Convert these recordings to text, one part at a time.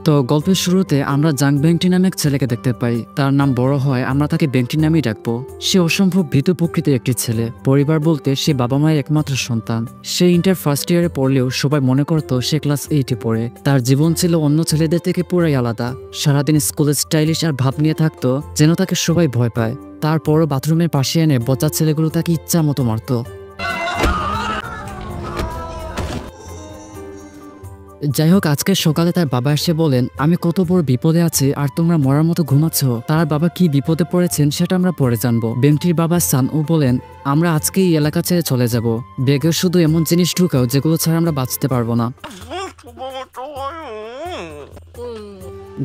তো গল্পের শুরুতে আমরা জাং বেংটি নামে এক ছেলেকে দেখতে পাই। তার নাম বড় হয় আমরা তাকে বেংটি নামেই ডাকবো। সে অসম্ভব ভীতু প্রকৃতির একটি ছেলে। পরিবার বলতে সে বাবা মায়ের একমাত্র সন্তান। সে ইন্টার ফার্স্ট ইয়ারে পড়লেও সবাই মনে করত সে ক্লাস 8-এ পড়ে। তার জীবন ছিল অন্য ছেলেদের থেকে পুরাই আলাদা। সারাদিন স্কুলে স্টাইলিশ আর ভাব নিয়ে থাকতো যেন তাকে সবাই ভয় পায়। তারপরও বাথরুমের পাশে এনে বচ্চা ছেলেগুলো তাকে ইচ্ছা মতো মারত। যাই হোক, আজকে সকালে তার বাবা এসে বলেন, আমি কত বড় বিপদে আছি আর তোমরা মরার মতো ঘুমাচ্ছ। তার বাবা কি বিপদে পড়েছেন সেটা আমরা পরে জানবো। বেংটির বাবা সানউ বলেন, আমরা আজকে এই এলাকা ছেড়ে চলে যাব। ব্যাগে শুধু এমন জিনিস ঢুকাও যেগুলো ছাড়া আমরা বাঁচতে পারবো না।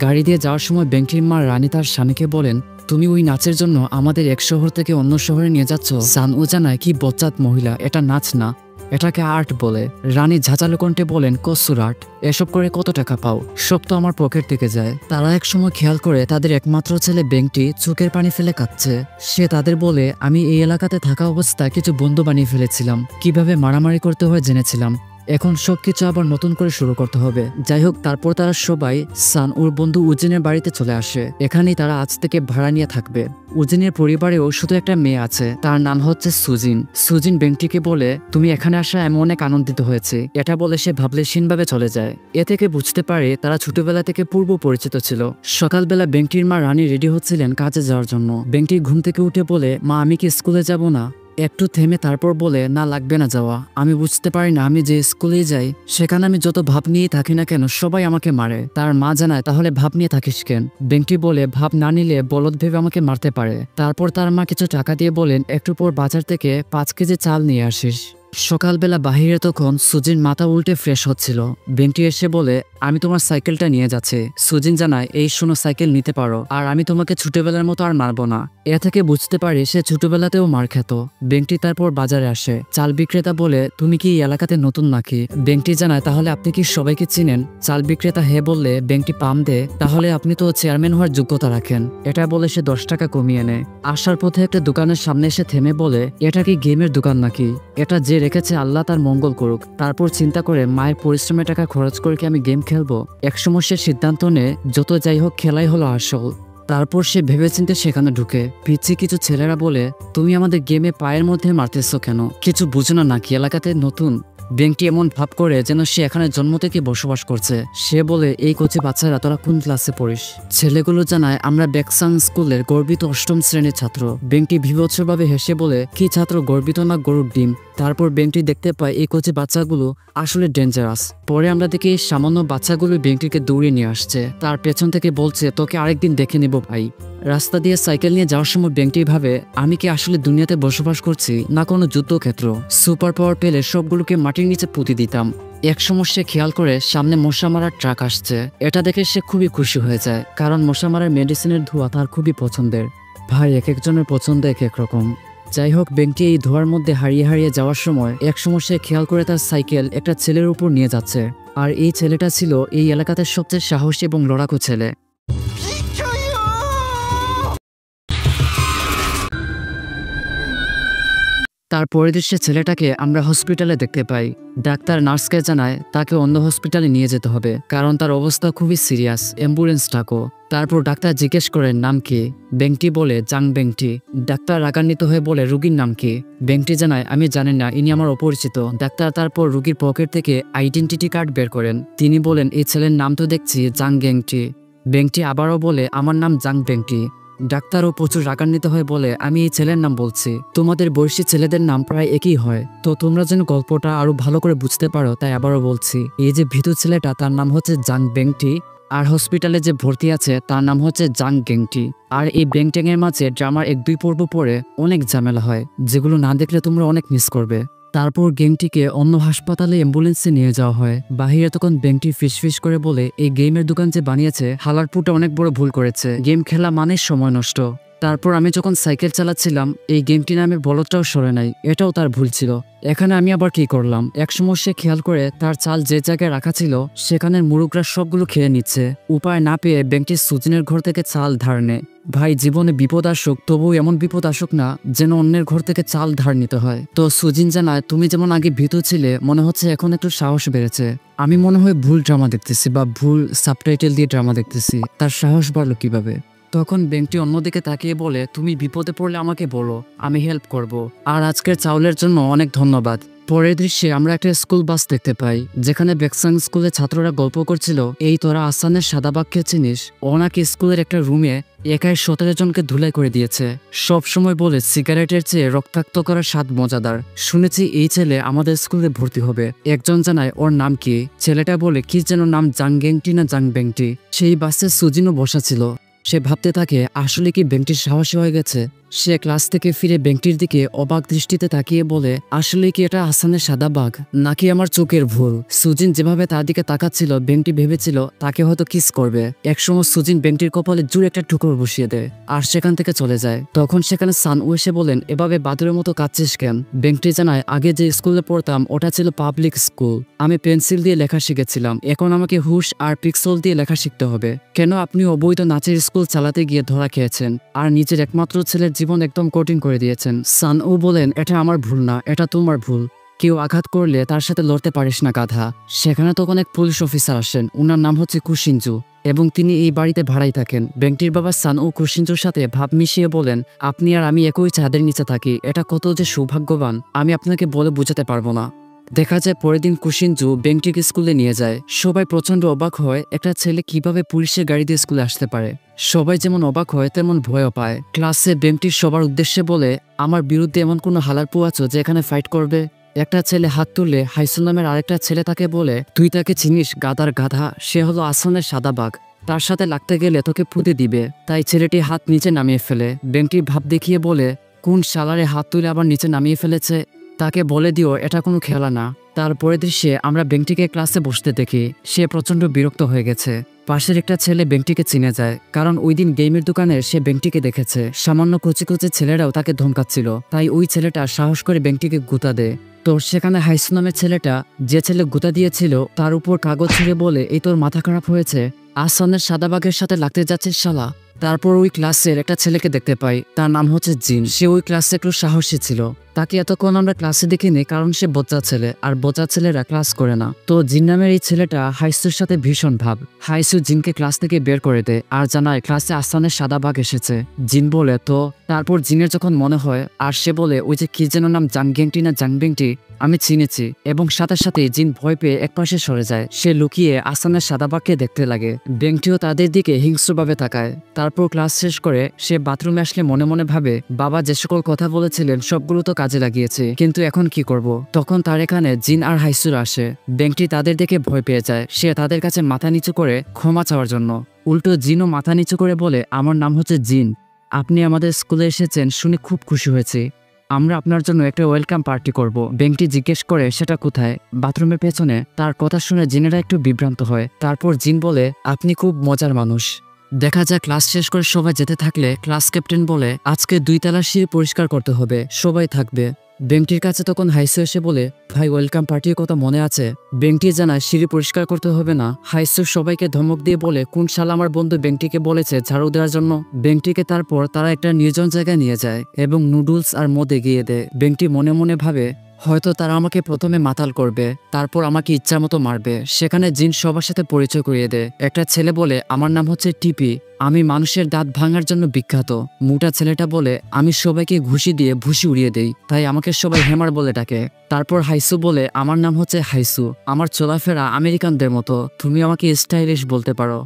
গাড়ি দিয়ে যাওয়ার সময় বেংটির মা রানী তার স্বামীকে বলেন, তুমি ওই নাচের জন্য আমাদের এক শহর থেকে অন্য শহরে নিয়ে যাচ্ছ। সানউ জানায়, কি বচ্চাত মহিলা, এটা নাচ না, এটাকে আর্ট বলে। রানী ঝাঁঝালো কণ্ঠে বলেন, কসুর আর্ট, এসব করে কত টাকা পাও? সব তো আমার পকেট থেকে যায়। তারা এক সময় খেয়াল করে তাদের একমাত্র ছেলে বেংটি চোখের পানি ফেলে কাঁদছে। সে তাদের বলে, আমি এই এলাকাতে থাকা অবস্থায় কিছু বন্ধু বানিয়ে ফেলেছিলাম, কিভাবে মারামারি করতে হয় জেনেছিলাম। এখন সবকিছু আবার নতুন করে শুরু করতে হবে। যাই হোক, তারপর তারা সবাই সানউর বন্ধু উজিনের বাড়িতে চলে আসে। এখানেই তারা আজ থেকে ভাড়া নিয়ে থাকবে। উজিনের পরিবারেও শুধু একটা মেয়ে আছে, তার নাম হচ্ছে সুজিন। সুজিন বেংটিকে বলে, তুমি এখানে আসা আমি অনেক আনন্দিত হয়েছে। এটা বলে সে ভাবলেশীনভাবে চলে যায়। এ থেকে বুঝতে পারে তারা ছোটবেলা থেকে পূর্ব পরিচিত ছিল। সকালবেলা বেংটির মা রানী রেডি হচ্ছিলেন কাজে যাওয়ার জন্য। বেংটি ঘুম থেকে উঠে বলে, মা আমি কি স্কুলে যাব না? একটু থেমে তারপর বলে, না লাগবে না যাওয়া। আমি বুঝতে পারি না, আমি যে স্কুলেই যাই সেখানে আমি যত ভাব নিয়ে থাকি না কেন সবাই আমাকে মারে। তার মা জানায়, তাহলে ভাব নিয়ে থাকিস কেন? বেংটি বলে, ভাব না নিলে বলদ ভেবে আমাকে মারতে পারে। তারপর তার মা কিছু টাকা দিয়ে বলেন, একটু পর বাজার থেকে 5 কেজি চাল নিয়ে আসিস। সকালবেলা বাহিরে তখন সুজিন মাথা উল্টে ফ্রেশ হচ্ছিল। বেংটি এসে বলে, আমি তোমার সাইকেলটা নিয়ে যাচ্ছি। সুজিন জানায়, এই শোনো, সাইকেল নিতে পারো, আর আমি তোমাকে ছোটবেলার মতো আর মারবো না। এ থেকে বুঝতে পারি সে ছোটবেলাতেও মার খেত। বেংটি তারপর বাজারে আসে। চাল বিক্রেতা বলে, তুমি কি এই এলাকাতে নতুন নাকি? বেংটি জানায়, তাহলে আপনি কি সবাইকে চিনেন? চাল বিক্রেতা হে বললে বেংটি পাম দে, তাহলে আপনি তো চেয়ারম্যান হওয়ার যোগ্যতা রাখেন। এটা বলে সে 10 টাকা কমিয়ে নেয়। আসার পথে একটা দোকানের সামনে এসে থেমে বলে, এটা কি গেমের দোকান নাকি? এটা যে রেখেছে আল্লাহ তার মঙ্গল করুক। তারপর চিন্তা করে, মায়ের পরিশ্রমের টাকা খরচ করে কি আমি গেম খেলবো? একসময় সে সিদ্ধান্ত নেয়, যত যাই হোক খেলাই হলো আসল। তারপর সে ভেবেচিন্তে সেখানে ঢুকে। পিছিয়ে কিছু ছেলেরা বলে, তুমি আমাদের গেমে পায়ের মধ্যে মারতেছো কেন? কিছু বুঝো না নাকি এলাকাতে নতুন? বেংটি এমন ভাব করে যেন সে এখানে জন্ম থেকে বসবাস করছে। সে বলে, এই কচি বাচ্চারা তোরা কোন ক্লাসে পড়িস? ছেলেগুলো জানায়, আমরা বেকসাং স্কুলের গর্বিত 8ম শ্রেণীর ছাত্র। বেংটি বিভৎসভাবে হেসে বলে, কি ছাত্র, গর্বিত না গরুর ডিম? তারপর বেংটি দেখতে পায় এই কচি বাচ্চাগুলো আসলে ডেঞ্জারাস। পরে আমরা দেখি এই সামান্য বাচ্চাগুলো বেংটিকে দৌড়িয়ে নিয়ে আসছে। তার পেছন থেকে বলছে, তোকে আরেকদিন দেখে নেব ভাই। রাস্তা দিয়ে সাইকেল নিয়ে যাওয়ার সময় বেংটি ভাবে, আমি কি আসলে দুনিয়াতে বসবাস করছি না কোনো যুদ্ধক্ষেত্র? সুপার পাওয়ার পেলে সবগুলোকে মাটির নিচে পুঁতে দিতাম। এক সময় সে খেয়াল করে সামনে মশা মারার ট্রাক আসছে। এটা দেখে সে খুবই খুশি হয়ে যায়, কারণ মশা মারার মেডিসিনের ধোঁয়া তার খুবই পছন্দের। ভাই, এক একজনের পছন্দ এক এক রকম। যাই হোক, বেংটি এই ধোঁয়ার মধ্যে হারিয়ে হারিয়ে যাওয়ার সময় এক সময় সে খেয়াল করে তার সাইকেল একটা ছেলের উপর নিয়ে যাচ্ছে। আর এই ছেলেটা ছিল এই এলাকাতে সবচেয়ে সাহসী এবং লড়াকু ছেলে। তারপরের দৃশ্যে ছেলেটাকে আমরা হসপিটালে দেখতে পাই। ডাক্তার নার্সকে জানায় তাকে অন্য হসপিটালে নিয়ে যেতে হবে, কারণ তার অবস্থা খুবই সিরিয়াস, অ্যাম্বুলেন্স ডাকো। তারপর ডাক্তার জিজ্ঞেস করেন, নাম কি? বেংটি বলে, জাং বেংটি। ডাক্তার রাগান্বিত হয়ে বলে, রুগীর নাম কি? বেংটি জানায়, আমি জানি না, ইনি আমার অপরিচিত। ডাক্তার তারপর রুগীর পকেট থেকে আইডেন্টিটি কার্ড বের করেন। তিনি বলেন, এই ছেলের নাম তো দেখছি জাং বেংটি। বেংটি আবারও বলে, আমার নাম জাং বেংটি। ডাক্তারও প্রচুর রাগান্বিত হয়ে বলে, আমি এই ছেলের নাম বলছি, তোমাদের বয়সী ছেলেদের নাম প্রায় একই হয়, তো তোমরা যেন গল্পটা আরো ভালো করে বুঝতে পারো তাই আবারও বলছি। এই যে ভীতু ছেলেটা, তার নাম হচ্ছে জাং বেংটি, আর হসপিটালে যে ভর্তি আছে তার নাম হচ্ছে জাং গেংটি। আর এই বেংটেং এর মাঝে ড্রামার 1-2 পর্ব পরে অনেক ঝামেলা হয়, যেগুলো না দেখলে তোমরা অনেক মিস করবে। তারপর গেংটিকে অন্য হাসপাতালে অ্যাম্বুলেন্সে নিয়ে যাওয়া হয়। বাহিরে তখন বেংটি ফিসফিস করে বলে, এই গেমের দোকান যে বানিয়েছে হালারপুটা অনেক বড় ভুল করেছে। গেম খেলা মানে সময় নষ্ট। তারপর আমি যখন সাইকেল চালাচ্ছিলাম এই গেমটি নামে বলদটাও সরে নাই, এটাও তার ভুল ছিল। এখানে আমি আবার কি করলাম, একসময় সে খেয়াল করে তার চাল যে জায়গায় রাখা ছিল সেখানের মুরুগরা সবগুলো খেয়ে নিচ্ছে। উপায় না পেয়ে ব্যাংকটি সুজিনের ঘর থেকে চাল ধার নেয়। ভাই, জীবনে বিপদ আসুক তবুও এমন বিপদ আসুক না যেন অন্যের ঘর থেকে চাল ধার নিতে হয়। তো সুজিন জানায়, তুমি যেমন আগে ভীতু ছিলে মনে হচ্ছে এখন একটু সাহস বেড়েছে। আমি মনে হয় ভুল ড্রামা দেখতেছি বা ভুল সাবটাইটেল দিয়ে ড্রামা দেখতেছি, তার সাহস বাড়লো কিভাবে? তখন ব্যাংকটি অন্যদিকে তাকিয়ে বলে, তুমি বিপদে পড়লে আমাকে বলো, আমি হেল্প করব। আর আজকের চাউলের জন্য অনেক ধন্যবাদ। পরের দৃশ্যে আমরা একটা স্কুল বাস দেখতে পাই যেখানে বেকসাং স্কুলের ছাত্ররা গল্প করছিল, এই তোরা আসানের সাদাবাগকে চিনিস? ও নাকি স্কুলের একটা রুমে একাই 17 জনকে ধুলাই করে দিয়েছে। সব সময় বলে সিগারেটের চেয়ে রক্তাক্ত করার স্বাদ মজাদার। শুনেছি এই ছেলে আমাদের স্কুলে ভর্তি হবে। একজন জানায় ওর নাম কি? ছেলেটা বলে কি যেন নাম, জাংগেংটি না জাংবেংটি। সেই বাসে সুজিনও বসা ছিল। সে ভাবতে থাকে আসলে কি ব্যাংকটির সাহসী হয়ে গেছে। সে ক্লাস থেকে ফিরে ব্যাংকটির দিকে অবাক দৃষ্টিতে তাকিয়ে বলে, আসলে কি এটা হাসানের সাদা বাঘ নাকি আমার চোখের ভুল? সুজিন যেভাবে তার দিকে তাকাচ্ছিল ব্যাংকটি ভেবেছিল তাকে হয়তো কিস করবে। একসময় সুজিন ব্যাংকটির কপালে জোরে একটা টুকরো বসিয়ে দেয় আর সেখান থেকে চলে যায়। তখন সেখানে সানউ এসে বলেন, এভাবে বাদুরের মতো কাঁদছিস কেন? ব্যাংকটি জানায়, আগে যে স্কুলে পড়তাম ওটা ছিল পাবলিক স্কুল। আমি পেন্সিল দিয়ে লেখা শিখেছিলাম, এখন আমাকে হুশ আর পিক্সল দিয়ে লেখা শিখতে হবে। কেন আপনি অবৈধ নাচের স্কুল চালাতে গিয়ে ধরা খেয়েছেন আর নিজের একমাত্র ছেলের জীবন একদম কঠিন করে দিয়েছেন। সানউ বলেন, এটা আমার ভুল না, এটা তোমার ভুল। কেউ আঘাত করলে তার সাথে লড়তে পারিস না গাধা। সেখানে তখন এক পুলিশ অফিসার আসেন, উনার নাম হচ্ছে কুশিনজু এবং তিনি এই বাড়িতে ভাড়াই থাকেন। ব্যাংকটির বাবা সানউ কুশিনজুর সাথে ভাব মিশিয়ে বলেন, আপনি আর আমি একই ছাদের নিচে থাকি, এটা কত যে সৌভাগ্যবান আমি আপনাকে বলে বোঝাতে পারবো না। দেখা যায় পরের দিন কুশিনজু ব্যাংকটিকে স্কুলে নিয়ে যায়। সবাই প্রচন্ড অবাক হয় একটা ছেলে কিভাবে পুলিশের গাড়ি দিয়ে স্কুলে আসতে পারে। সবাই যেমন অবাক হয় তেমন ভয়ও পায়। ক্লাসে ব্যাংকটির সবার উদ্দেশ্যে বলে, আমার বিরুদ্ধে এমন কোনো হালারপু আছো যে এখানে ফাইট করবে? একটা ছেলে হাত তুললে হাইসুন নামের আরেকটা ছেলে তাকে বলে, তুই তাকে চিনিস গাদার গাধা? সে হলো আসনের সাদা বাঘ, তার সাথে লাগতে গেলে তোকে পুঁতে দিবে। তাই ছেলেটি হাত নিচে নামিয়ে ফেলে। ব্যাংকটির ভাব দেখিয়ে বলে, কোন শালারে হাত তুলে আবার নিচে নামিয়ে ফেলেছে? তাকে বলে দিও এটা কোনো খেলা না। তারপরে দৃশ্যে আমরা ব্যাংকটিকে ক্লাসে বসতে দেখি। সে প্রচন্ড বিরক্ত হয়ে গেছে। পাশের একটা ছেলে ব্যাংকটিকে চিনে যায়, কারণ ওই দিন গেমের দোকানে সে ব্যাংকটিকে দেখেছে। সামান্য কচি কচি ছেলেরাও তাকে ধমকাচ্ছিল, তাই ওই ছেলেটা সাহস করে ব্যাংকটিকে গুতা দেয়। তো সেখানে হাইসু নামের ছেলেটা, যে ছেলে গুতা দিয়েছিল, তার উপর কাগজ ছিঁড়ে বলে, এই তোর মাথা খারাপ হয়েছে? আসনের সাদাবাগের সাথে লাগতে যাচ্ছিস শালা? তারপর ওই ক্লাসের একটা ছেলেকে দেখতে পাই, তার নাম হচ্ছে জিন। সে ওই ক্লাসে একটু সাহসী ছিল। তাকে এতক্ষণ আমরা ক্লাসে দেখিনি কারণ সে বজ্জা ছেলে, আর বজ্জা ছেলেরা ক্লাস করে না। তো জিন নামের এই ছেলেটা হাইসুর সাথে ভীষণ ভাব। হাইসু জিনকে ক্লাস থেকে বের করে দেয় আর জানায় ক্লাসে আসানের সাদা বাঘ এসেছে। জিন বলে তো? তারপর জিনের যখন মনে হয় আর সে বলে, ওই যে কি যেন নাম, জাংগেংটি না জাংবেংটি, আমি চিনেছি। এবং সাথে সাথে জিন ভয় পেয়ে একপাশে সরে যায়। সে লুকিয়ে আসানের সাদা বাঘকে দেখতে লাগে। বেংটিও তাদের দিকে হিংস্রভাবে তাকায়। তারপর ক্লাস শেষ করে সে বাথরুমে আসলে মনে মনে ভাবে, বাবা যে সকল কথা বলেছিলেন সবগুলো তো কাজে লাগিয়েছে, কিন্তু এখন কি করব? তখন তার এখানে জিন আর হাইসুর আসে। বেংটি তাদের দেখে ভয় পেয়ে যায়। সে তাদের কাছে মাথা নিচু করে ক্ষমা চাওয়ার জন্য। উল্টো জিনও মাথা নিচু করে বলে, আমার নাম হচ্ছে জিন, আপনি আমাদের স্কুলে এসেছেন শুনে খুব খুশি হয়েছি। আমরা আপনার জন্য একটা ওয়েলকাম পার্টি করব। বেংটি জিজ্ঞেস করে, সেটা কোথায়? বাথরুমের পেছনে। তার কথা শুনে জিনেরা একটু বিভ্রান্ত হয়। তারপর জিন বলে, আপনি খুব মজার মানুষ। দেখা যায় ক্লাস শেষ করে সবাই যেতে থাকলে ক্লাস ক্যাপ্টেন বলে, আজকে 2 তলার সিঁড়ি পরিষ্কার করতে হবে, সবাই থাকবে। বেংটির কাছে তখন হাইসু এসে বলে, ভাই ওয়েলকাম পার্টির কথা মনে আছে? বেংটি জানায় সিঁড়ি পরিষ্কার করতে হবে না। হাইসু সবাইকে ধমক দিয়ে বলে, কোন শালা আমার বন্ধু বেংটিকে বলেছে ঝাড়ু দেওয়ার জন্য? বেংটিকে তারপর তারা একটা নির্জন জায়গায় নিয়ে যায় এবং নুডলস আর মদ এগিয়ে দেয়। বেংটি মনে মনে ভাবে, হয়তো তারা আমাকে প্রথমে মাতাল করবে, তারপর আমাকে ইচ্ছা মতো মারবে। সেখানে জিন সবার সাথে পরিচয় করিয়ে দেয়। একটা ছেলে বলে, আমার নাম হচ্ছে টিপি, আমি মানুষের দাঁত ভাঙার জন্য বিখ্যাত। মোটা ছেলেটা বলে, আমি সবাইকে ঘুষি দিয়ে ভুসি উড়িয়ে দেই, তাই আমাকে সবাই হ্যামার বলে ডাকে। তারপর হাইসু বলে, আমার নাম হচ্ছে হাইসু, আমার চলাফেরা আমেরিকানদের মতো, তুমি আমাকে স্টাইলিশ বলতে পারো।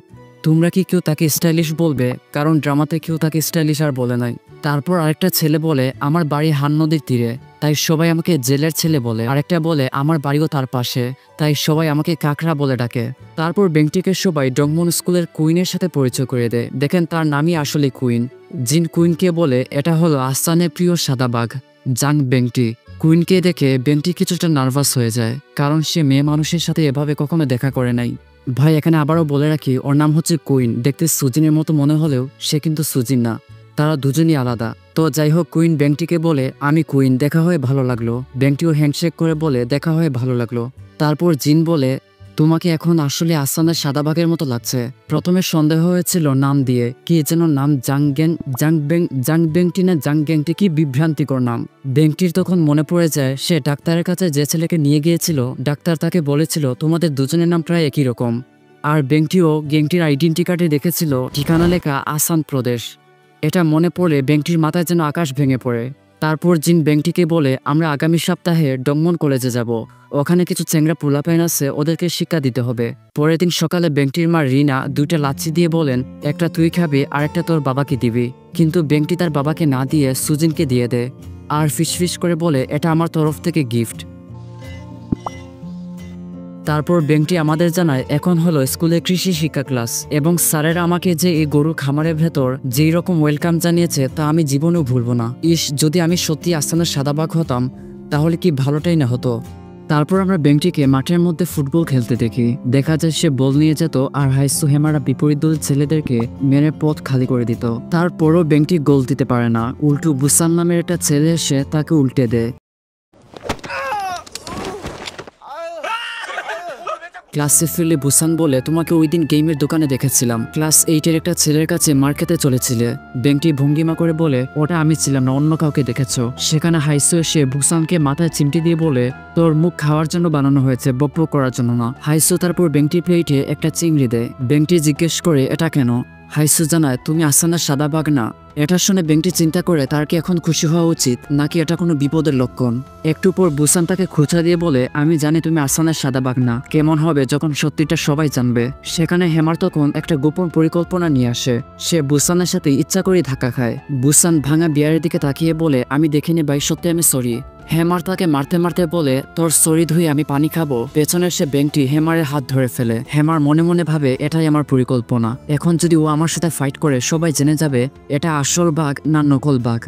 তোমরা কি কেউ তাকে স্টাইলিশ বলবে? কারণ ড্রামাতে কেউ তাকে স্টাইলিশ আর বলে নাই। তারপর আরেকটা ছেলে বলে, আমার বাড়ি হান নদীর তীরে, তাই সবাই আমাকে জেলের ছেলে বলে। আরেকটা বলে, আমার বাড়িও তার পাশে, তাই সবাই আমাকে কাকড়া বলে ডাকে। তারপর বেংটিকে সবাই ডংমন স্কুলের কুইনের সাথে পরিচয় করে দেয়। দেখেন তার নামই আসলে কুইন। জিন কুইনকে বলে, এটা হলো আসানের প্রিয় সাদা বাঘ জাং বেংটি। কুইনকে দেখে বেংটি কিছুটা নার্ভাস হয়ে যায়, কারণ সে মেয়ে মানুষের সাথে এভাবে কখনো দেখা করে নাই। ভাই এখানে আবারও বলে রাখি, ওর নাম হচ্ছে কুইন। দেখতে সুজিনের মতো মনে হলেও সে কিন্তু সুজিন না। তারা দুজনই আলাদা। তো যাই হোক, কুইন ব্যাংকটিকে বলে আমি কুইন, দেখা হয়ে ভালো লাগলো। ব্যাংকটিও হ্যান্ডশেক করে বলে দেখা হয়ে ভালো লাগলো। তারপর জিন বলে তোমাকে এখন আসলে আসানের সাদা বাঘের মতো লাগছে। প্রথমে সন্দেহ হয়েছিল নাম দিয়ে, কি যেন নাম জাংবেংটি না জাংগ্যাংটি, কি বিভ্রান্তিকর নাম। ব্যাংকটির তখন মনে পড়ে যায় সে ডাক্তারের কাছে যে ছেলেকে নিয়ে গিয়েছিল, ডাক্তার তাকে বলেছিল তোমাদের দুজনের নাম প্রায় একই রকম। আর ব্যাংকটিও গ্যাংটির আইডেন্টি কার্ডে দেখেছিল ঠিকানা লেখা আসান প্রদেশ। এটা মনে পড়ে ব্যাংকটির মাথায় যেন আকাশ ভেঙে পড়ে। তারপর জিন ব্যাংকটিকে বলে আমরা আগামী সপ্তাহে ডংমন কলেজে যাব, ওখানে কিছু চেংড়া পোলাপাইন আছে, ওদেরকে শিক্ষা দিতে হবে। পরের দিন সকালে ব্যাংকটির মা রিনা 2টা লাচ্ছি দিয়ে বলেন একটা তুই খাবি আর একটা তোর বাবাকে দিবি। কিন্তু ব্যাংকটি তার বাবাকে না দিয়ে সুজিনকে দিয়ে দেয় আর ফিসফিস করে বলে এটা আমার তরফ থেকে গিফট। তারপর ব্যাংকটি আমাদের জানায় এখন হলো স্কুলে কৃষি শিক্ষা ক্লাস, এবং স্যারেরা আমাকে যে এই গরু খামারের ভেতর যেই রকম ওয়েলকাম জানিয়েছে তা আমি জীবনেও ভুলবো না। যদি আমি সত্যি আস্তানার সাদাবাগ হতাম তাহলে কি ভালোটাই না হতো। তারপর আমরা ব্যাংকটিকে মাঠের মধ্যে ফুটবল খেলতে দেখি। দেখা যায় সে বল নিয়ে যেত আর হাইসু হেমারা বিপরীত দলের ছেলেদেরকে মেরে পথ খালি করে দিত। তারপরও ব্যাংকটি গোল দিতে পারে না, উল্টো বুসান নামের একটা ছেলে এসে তাকে উল্টে দেয়। ক্লাসে ফিরলে বুসান বলে তোমাকে ওই দিন গেমের দোকানে দেখেছিলাম, ক্লাস 8-এর একটা ছেলের কাছে মার খেতে চলেছিলে। ব্যাংকটি ভঙ্গিমা করে বলে ওটা আমি ছিলাম না, অন্য কাউকে দেখেছো। সেখানে হাইসু এসে বুসানকে মাথায় চিমটি দিয়ে বলে তোর মুখ খাওয়ার জন্য বানানো হয়েছে, বকবক করার জন্য না। হাইসু তারপর ব্যাংকটির প্লেটে একটা চিংড়ি দেয়। ব্যাংকটি জিজ্ঞেস করে এটা কেন। হাইসু জানায় তুমি আসানের সাদা বাঘ না। এটা শুনে ব্যাংকটি চিন্তা করে তার কি এখন খুশি হওয়া উচিত নাকি এটা কোনো বিপদের লক্ষণ। একটু পর বুসান তাকে খোঁচা দিয়ে বলে আমি জানি তুমি আসানের সাদা বাঘ না, কেমন হবে যখন সত্যিটা সবাই জানবে। সেখানে হেমার তখন একটা গোপন পরিকল্পনা নিয়ে আসে, সে বুসানের সাথে ইচ্ছা করে ধাক্কা খায়। বুসান ভাঙা বিয়ারের দিকে তাকিয়ে বলে আমি দেখিনি ভাই, সত্যি আমি সরি। হেমার তাকে মারতে মারতে বলে তোর সরি ধুয়ে আমি পানি খাবো। পেছনের সে ব্যাংকটি হেমারের হাত ধরে ফেলে। হেমার মনে মনে ভাবে এটাই আমার পরিকল্পনা, এখন যদি ও আমার সাথে ফাইট করে সবাই জেনে যাবে এটা আসল বাঘ না নকল বাঘ।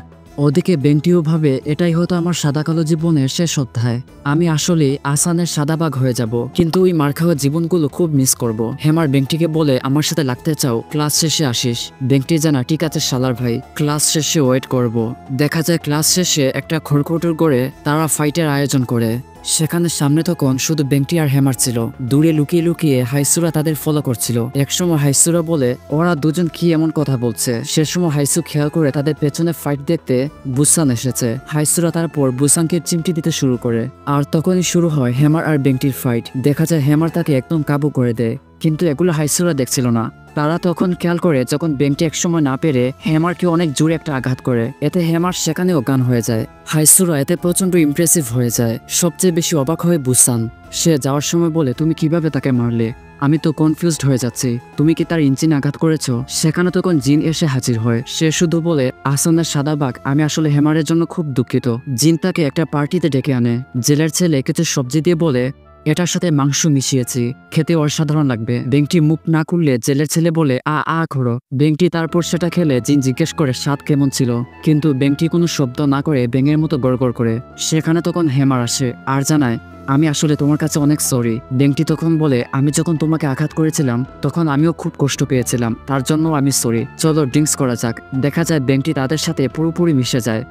ওদিকে ব্যাংকটিও ভাবে এটাই হয়তো আমার সাদা কালো জীবনের শেষ অধ্যায়, আমি আসলে আসানের সাদা বাঘ হয়ে যাব, কিন্তু ওই মার খাওয়া জীবনগুলো খুব মিস করব। হেমার ব্যাংকটিকে বলে আমার সাথে লাগতে চাও, ক্লাস শেষে আসিস। ব্যাংকটি জানা ঠিক আছে শালার ভাই, ক্লাস শেষে ওয়েট করব। দেখা যায় ক্লাস শেষে একটা খড়কুটোর গড়ে তারা ফাইটের আয়োজন করে। সেখানে সামনে তখন শুধু ব্যাংকটি আর হেমার ছিল। দূরে লুকিয়ে লুকিয়ে হাইসুরা তাদের ফলো করছিল। একসময় হাইসুরা বলে ওরা দুজন কি এমন কথা বলছে। সে সময় হাইসু খেয়াল করে তাদের পেছনে ফাইট দেখতে বুসান এসেছে। হাইসুরা তারপর বুসানকে চিমটি দিতে শুরু করে আর তখনই শুরু হয় হেমার আর ব্যাংকটির ফাইট। দেখা যায় হেমার তাকে একদম কাবু করে দেয়, কিন্তু এগুলো হাইসুরা দেখছিল না। তারা তখন খেয়াল করে যখন ব্যাংকটি একসময় না পেরে হেমারকে অনেক জোরে একটা আঘাত করে, এতে হেমার সেখানে অজ্ঞান হয়ে যায়। হাইসুরা এতে প্রচন্ড ইমপ্রেসিভ হয়ে যায়। সবচেয়ে বেশি অবাক হয়ে বুসান। সে যাওয়ার সময় বলে তুমি কিভাবে তাকে মারলে, আমি তো কনফিউজড হয়ে যাচ্ছি, তুমি কি তার ইঞ্জিন আঘাত করেছো? সেখানে তখন জিন এসে হাজির হয়। সে শুধু বলে আসানের সাদা বাঘ, আমি আসলে হেমারের জন্য খুব দুঃখিত। জিন তাকে একটা পার্টিতে ডেকে আনে। জেলের ছেলে কিছু সবজি দিয়ে বলে এটার সাথে মাংস মিশিয়েছি, খেতে অসাধারণ লাগবে। ব্যাংকটি মুখ না খুললে জেলের ছেলে বলে আ করো। ব্যাংকটি তারপর সেটা খেলে জিন জিজ্ঞেস করে স্বাদ কেমন ছিল, কিন্তু ব্যাংকটি কোনো শব্দ না করে ব্যাঙের মতো গড়গড় করে। সেখানে তখন হেমার আসে আর জানায় আমি আসলে তোমার কাছে অনেক সরি। ব্যাংকটি তখন বলে আমি যখন তোমাকে আঘাত করেছিলাম তখন আমিও খুব কষ্ট পেয়েছিলাম, তার জন্য আমি সরি, চলো ড্রিঙ্কস করা যাক। দেখা যায় ব্যাংকটি তাদের সাথে পুরোপুরি মিশে যায়।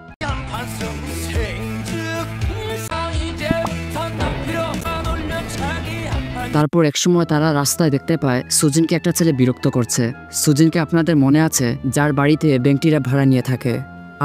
তারপর একসময় তারা রাস্তায় দেখতে পায় সুজিনকে একটা ছেলে বিরক্ত করছে। সুজিনকে আপনাদের মনে আছে, যার বাড়িতে ব্যাংকটিরা ভাড়া নিয়ে থাকে।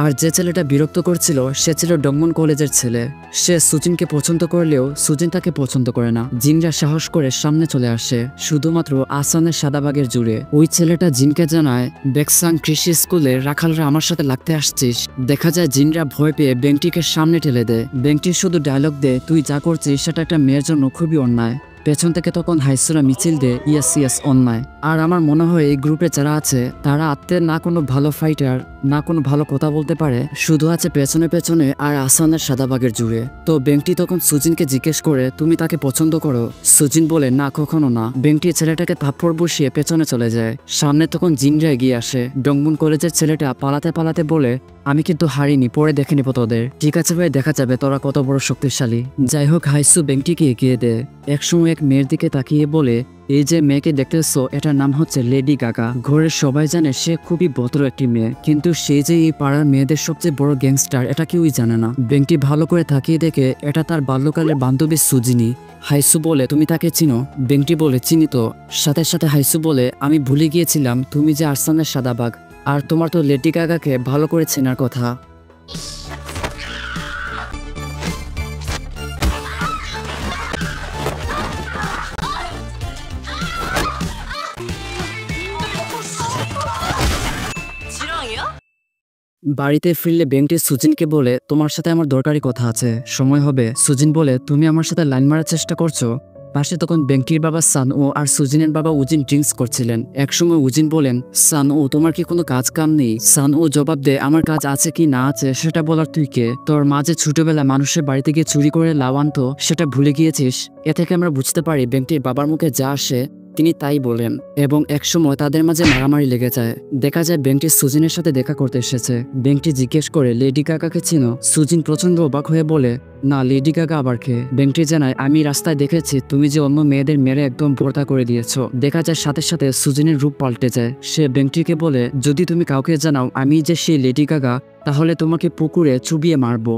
আর যে ছেলেটা বিরক্ত করছিল সে ছিল ডংমন কলেজের ছেলে। সে সুজিনকে পছন্দ করলেও সুজিন তাকে পছন্দ করে না। জিনরা সাহস করে সামনে চলে আসে শুধুমাত্র আসানের সাদাবাগের জুড়ে। ওই ছেলেটা জিনকে জানায় বেকসাং কৃষি স্কুলে রাখালরা আমার সাথে লাগতে আসছিস। দেখা যায় জিনরা ভয় পেয়ে ব্যাংকটিকে সামনে ঠেলে দেয়। ব্যাংকটি শুধু ডায়লগ দেয় তুই যা করছিস সেটা একটা মেয়ের জন্য খুবই অন্যায়। পেছন থেকে তখন হাইসুরা মিছিল দেয় ইয়েস অন্যায়। আর আমার মনে হয় এই গ্রুপে যারা আছে তারা আত্মের না কোনো ভালো ফাইটার না কোনো ভালো কথা বলতে পারে, শুধু আছে পেছনে পেছনে আর আসানের সাদাবাগের জুড়ে। তো ব্যাংকটি তখন সুজিনকে জিজ্ঞেস করে তুমি তাকে পছন্দ করো? সুজিন বলে না কখনো না। ব্যাংকটি ছেলেটাকে থাপ্পড় বসিয়ে পেছনে চলে যায়। সামনে তখন জিনরা এগিয়ে আসে। ডংমন কলেজের ছেলেটা পালাতে পালাতে বলে আমি কিন্তু হারিনি, পরে দেখে নিব তোদের। ঠিক আছে ভাই, দেখা যাবে তোরা কত বড় শক্তিশালী। যাই হোক, হাইসু ব্যাংকটিকে এগিয়ে দেয়। একসময় এক মেয়ের দিকে তাকিয়ে বলে এই যে মেয়েকে দেখতেছো এটার নাম হচ্ছে লেডি গাগা। ঘরের সবাই জানে সে খুবই ভদ্র একটি মেয়ে, কিন্তু সে যে এই পাড়ার মেয়েদের সবচেয়ে বড় গ্যাংস্টার এটা কেউই জানে না। বেংটি ভালো করে তাকিয়ে দেখে এটা তার বাল্যকালের বান্ধবী সুজিনি। হাইসু বলে তুমি তাকে চিনো? বেংটি বলে চিনি তো। সাথে সাথে হাইসু বলে আমি ভুলে গিয়েছিলাম তুমি যে আরসানের সাদাবাগ, আর তোমার তো লেডি গাগাকে ভালো করে চেনার কথা। বাড়িতে ফিরলে বেংটি সুজিনকে বলে তোমার সাথে আমার দরকারি কথা আছে, সময় হবে? সুজিন বলে তুমি আমার সাথে লাইন মারার চেষ্টা করছো? পাশে তখন বেংটির বাবা সান ও আর সুজিনের বাবা উজিন ড্রিঙ্কস করছিলেন। একসময় উজিন বলেন সান ও তোমার কি কোনো কাজ কাম নেই? সান ও জবাব দেয় আমার কাজ আছে কি না আছে সেটা বলার তুই কে? তোর মা যে ছোটবেলা মানুষের বাড়িতে গিয়ে চুরি করে লাভ আনতো সেটা ভুলে গিয়েছিস? এ থেকে আমরা বুঝতে পারি বেংটির বাবার মুখে যা আসে তিনি তাই বলেন, এবং একসময় তাদের মাঝে মারামারি লেগে যায়। দেখা যায় বেংটি সুজিনের সাথে দেখা করতে এসেছে। বেংটি জিজ্ঞেস করে লেডি গাগাকে চিনো? সুজিন প্রচন্ড অবাক হয়ে বলে না, লেডি গাগা আবার কে? বেংটি জানায় আমি রাস্তায় দেখেছি তুমি যে অন্য মেয়েদের মেরে একদম ভর্তা করে দিয়েছো। দেখা যায় সাথে সাথে সুজিনের রূপ পাল্টে যায়। সে বেংটিকে বলে যদি তুমি কাউকে জানাও আমি যে সেই লেডি গাগা তাহলে তোমাকে পুকুরে চুবিয়ে মারবো।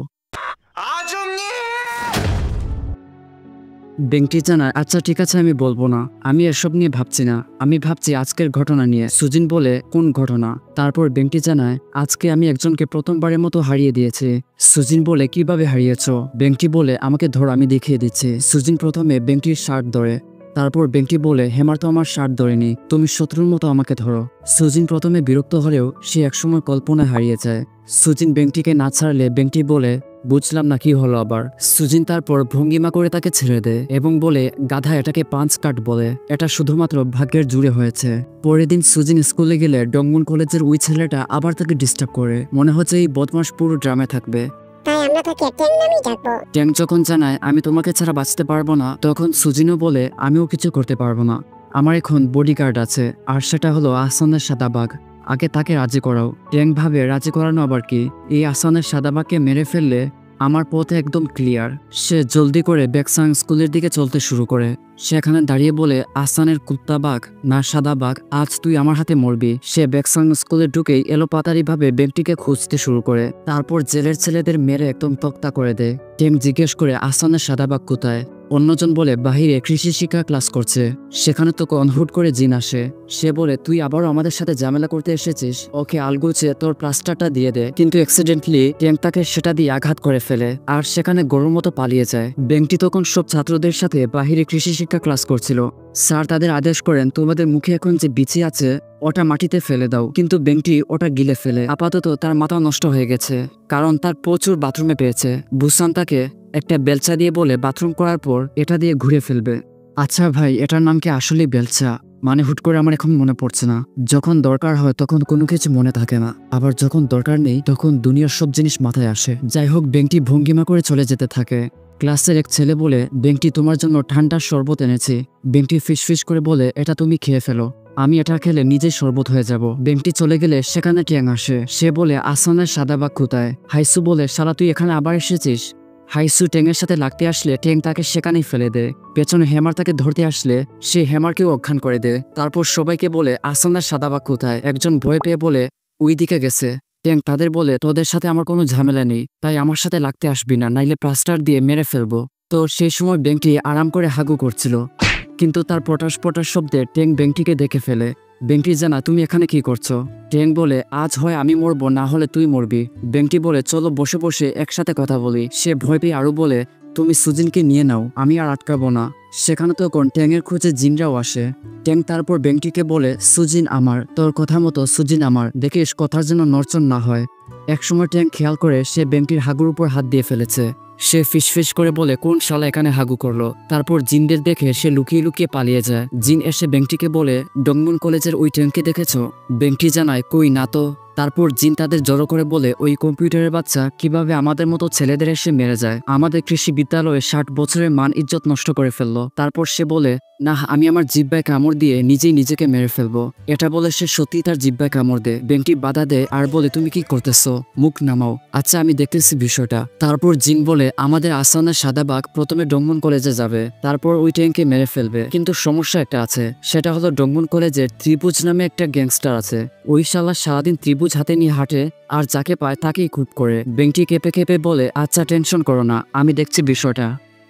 বেংটি জানায় আচ্ছা ঠিক আছে আমি বলবো না, আমি এসব নিয়ে ভাবছি না, আমি ভাবছি আজকের ঘটনা নিয়ে। সুজিন বলে কোন ঘটনা? তারপর বেংটি জানায় আজকে আমি একজনকে প্রথমবারের মতো হারিয়ে দিয়েছি। সুজিন বলে কিভাবে হারিয়েছো? বেংটি বলে আমাকে ধর আমি দেখিয়ে দিচ্ছি। সুজিন প্রথমে বেংটির শার্ট ধরে, তারপর বেংটি বলে হেমার তো আমার শার্ট ধরেনি, তুমি শত্রুর মতো আমাকে ধরো। সুজিন প্রথমে বিরক্ত হলেও সে একসময় কল্পনায় হারিয়ে যায়। সুজিন বেংটিকে না ছাড়লে বেংটি বলে বুঝলাম না কি হলো আবার। সুজিন তারপর ভঙ্গিমা করে তাকে ছেড়ে দেয় এবং বলে গাধা এটাকে পাঁচ কাট বলে, এটা শুধুমাত্র ভাগ্যের জুড়ে হয়েছে। পরের দিন সুজিন স্কুলে গেলে ডংমুন কলেজের ওই ছেলেটা আবার তাকে ডিস্টার্ব করে, মনে হচ্ছে এই বদমাস পুরো ড্রামে থাকবে। তাই আমরা তাকে ট্যাং নামেই ডাকবো। ট্যাং যখন জানায় আমি তোমাকে ছাড়া বাঁচতে পারবো না, তখন সুজিনও বলে আমিও কিছু করতে পারবো না, আমার এখন বডিগার্ড আছে, আর সেটা হলো আহসানের সাদাবাগ, আগে তাকে রাজি করাও। ট্যাং ভাবে রাজি করানো আবার কি, এই আহসানের সাদাবাগকে মেরে ফেললে আমার পথ একদম ক্লিয়ার। সে জলদি করে বেকসাং স্কুলের দিকে চলতে শুরু করে। সেখানে দাঁড়িয়ে বলে আহসানের কুত্তাবাগ না সাদাবাগ আজ তুই আমার হাতে মরবি। সে বেকসাং স্কুলে ঢুকেই এলোপাতারি ভাবে বেগটিকে খুঁজতে শুরু করে, তারপর জেলের ছেলেদের মেরে একদম তক্তা করে দেয়। টেং জিজ্ঞেস করে আহসানের সাদাবাগ কোথায়? অন্যজন বলে বাহিরে কৃষি শিক্ষা ক্লাস করছে। সেখানে তো হুট করে জিন আসে। সে বলে তুই আবারও আমাদের সাথে ঝামেলা করতে এসেছিস, ওকে আলগুছে তোর প্লাস্টারটা দিয়ে দে। কিন্তু অ্যাক্সিডেন্টলি ট্যাং তাকে সেটা দিয়ে আঘাত করে ফেলে আর সেখানে গরুর মতো পালিয়ে যায়। বেংটি তখন সব ছাত্রদের সাথে বাহিরে কৃষি শিক্ষা ক্লাস করছিল। স্যার তাদের আদেশ করেন তোমাদের মুখে এখন যে বিচি আছে ওটা মাটিতে ফেলে দাও, কিন্তু বেংটি ওটা গিলে ফেলে। আপাতত তার মাথা নষ্ট হয়ে গেছে, কারণ তার প্রচুর বাথরুমে পেয়েছে। বুসান তাকে একটা বেলচা দিয়ে বলে বাথরুম করার পর এটা দিয়ে ঘুরে ফেলবে। আচ্ছা ভাই, এটার নাম কি আসলে বেলচা? মানে হুট করে আমার এখন মনে পড়ছে না। যখন দরকার হয় তখন কোনো কিছু মনে থাকে না, আবার যখন দরকার নেই তখন দুনিয়ার সব জিনিস মাথায় আসে। যাই হোক, বেংটি ভঙ্গিমা করে চলে যেতে থাকে। ক্লাসের এক ছেলে বলে বেংটি তোমার জন্য ঠান্ডার শরবত এনেছি। বেংটি ফিসফিস করে বলে এটা তুমি খেয়ে ফেলো, আমি এটা খেলে নিজেই শরবত হয়ে যাব। বেংটি চলে গেলে সেখানে ট্যাং আসে। সে বলে আসানের সাদাবাগ কোথায়? হাইসু বলে শালা তুই এখানে আবার এসেছিস। হাইসু ট্যাংয়ের সাথে লাগতে আসলে ট্যাং তাকে সেখানেই ফেলে দেয়। পেছনে হেমার তাকে ধরতে আসলে সে হেমারকেও অজ্ঞান করে দেয়। তারপর সবাইকে বলে আসানের সাদাবাগ কোথায়? একজন ভয় পেয়ে বলে ওই দিকে গেছে। ট্যাং তাদের বলে তোদের সাথে আমার কোনো ঝামেলা নেই, তাই আমার সাথে লাগতে আসবি না, নাইলে প্লাস্টার দিয়ে মেরে ফেলবো। তো সেই সময় বেংটি আরাম করে হাগু করছিল, কিন্তু তার পটাশ পটাশ শব্দে ট্যাং বেংটিকে দেখে ফেলে। বেংটি জানা তুমি এখানে কি করছো? ট্যাং বলে আজ হয় আমি মরবো না হলে তুই মরবি। বেংটি বলে চলো বসে বসে একসাথে কথা বলি। সে ভয় পেয়ে আরো বলে তুমি সুজিনকে নিয়ে নাও, আমি আর আটকাবো না। সেখানে তখন ট্যাংয়ের খোঁজে জিনরাও আসে। ট্যাং তারপর বেংটিকে বলে সুজিন আমার, তোর কথা মতো সুজিন আমার, দেখিস কথার জন্য নড়চড় না হয়। একসময় ট্যাং খেয়াল করে সে বেংটির হাগুর উপর হাত দিয়ে ফেলেছে। সে ফিসফিস করে বলে কোন শালা এখানে হাগু করলো। তারপর জিনদের দেখে সে লুকিয়ে লুকিয়ে পালিয়ে যায়। জিন এসে বেংটিকে বলে ডংমুন কলেজের ওই ট্যাংকে দেখেছো? বেংটি জানায় কই না তো। তারপর জিন তাদের জড়ো করে বলে ওই কম্পিউটারের বাচ্চা কিভাবে আমাদের মতো ছেলেদের এসে মেরে যায়, আমাদের কৃষি বিদ্যালয়ে 60 বছরের মান ইজ্জত নষ্ট করে ফেললো। তারপর সে বলে না, আমি আমার জিহ্বায় কামড় দিয়ে নিজেই নিজেকে মেরে ফেলবো। এটা বলে সে সত্যি তার জিহ্বায় কামড় দেয়। বেংটি বাধা দেয় আর বলে তুমি কি করতেছো, মুখ নামাও। আচ্ছা আমি দেখতেছি বিষয়টা। তারপর জিন বলে আমাদের আসানের সাদা বাঘ প্রথমে ডংমন কলেজে যাবে, তারপর ওই ট্যাঙ্কে মেরে ফেলবে। কিন্তু সমস্যা একটা আছে, সেটা হলো ডংমন কলেজের ত্রিভুজ নামে একটা গ্যাংস্টার আছে। ওই শালা সারাদিন ত্রিভুজ হাতে নিয়ে হাঁটে আর যাকে পায় তাকেই খুব করে। বেংটি কেঁপে কেঁপে বলে আচ্ছা টেনশন করো না, আমি দেখছি বিষয়টা।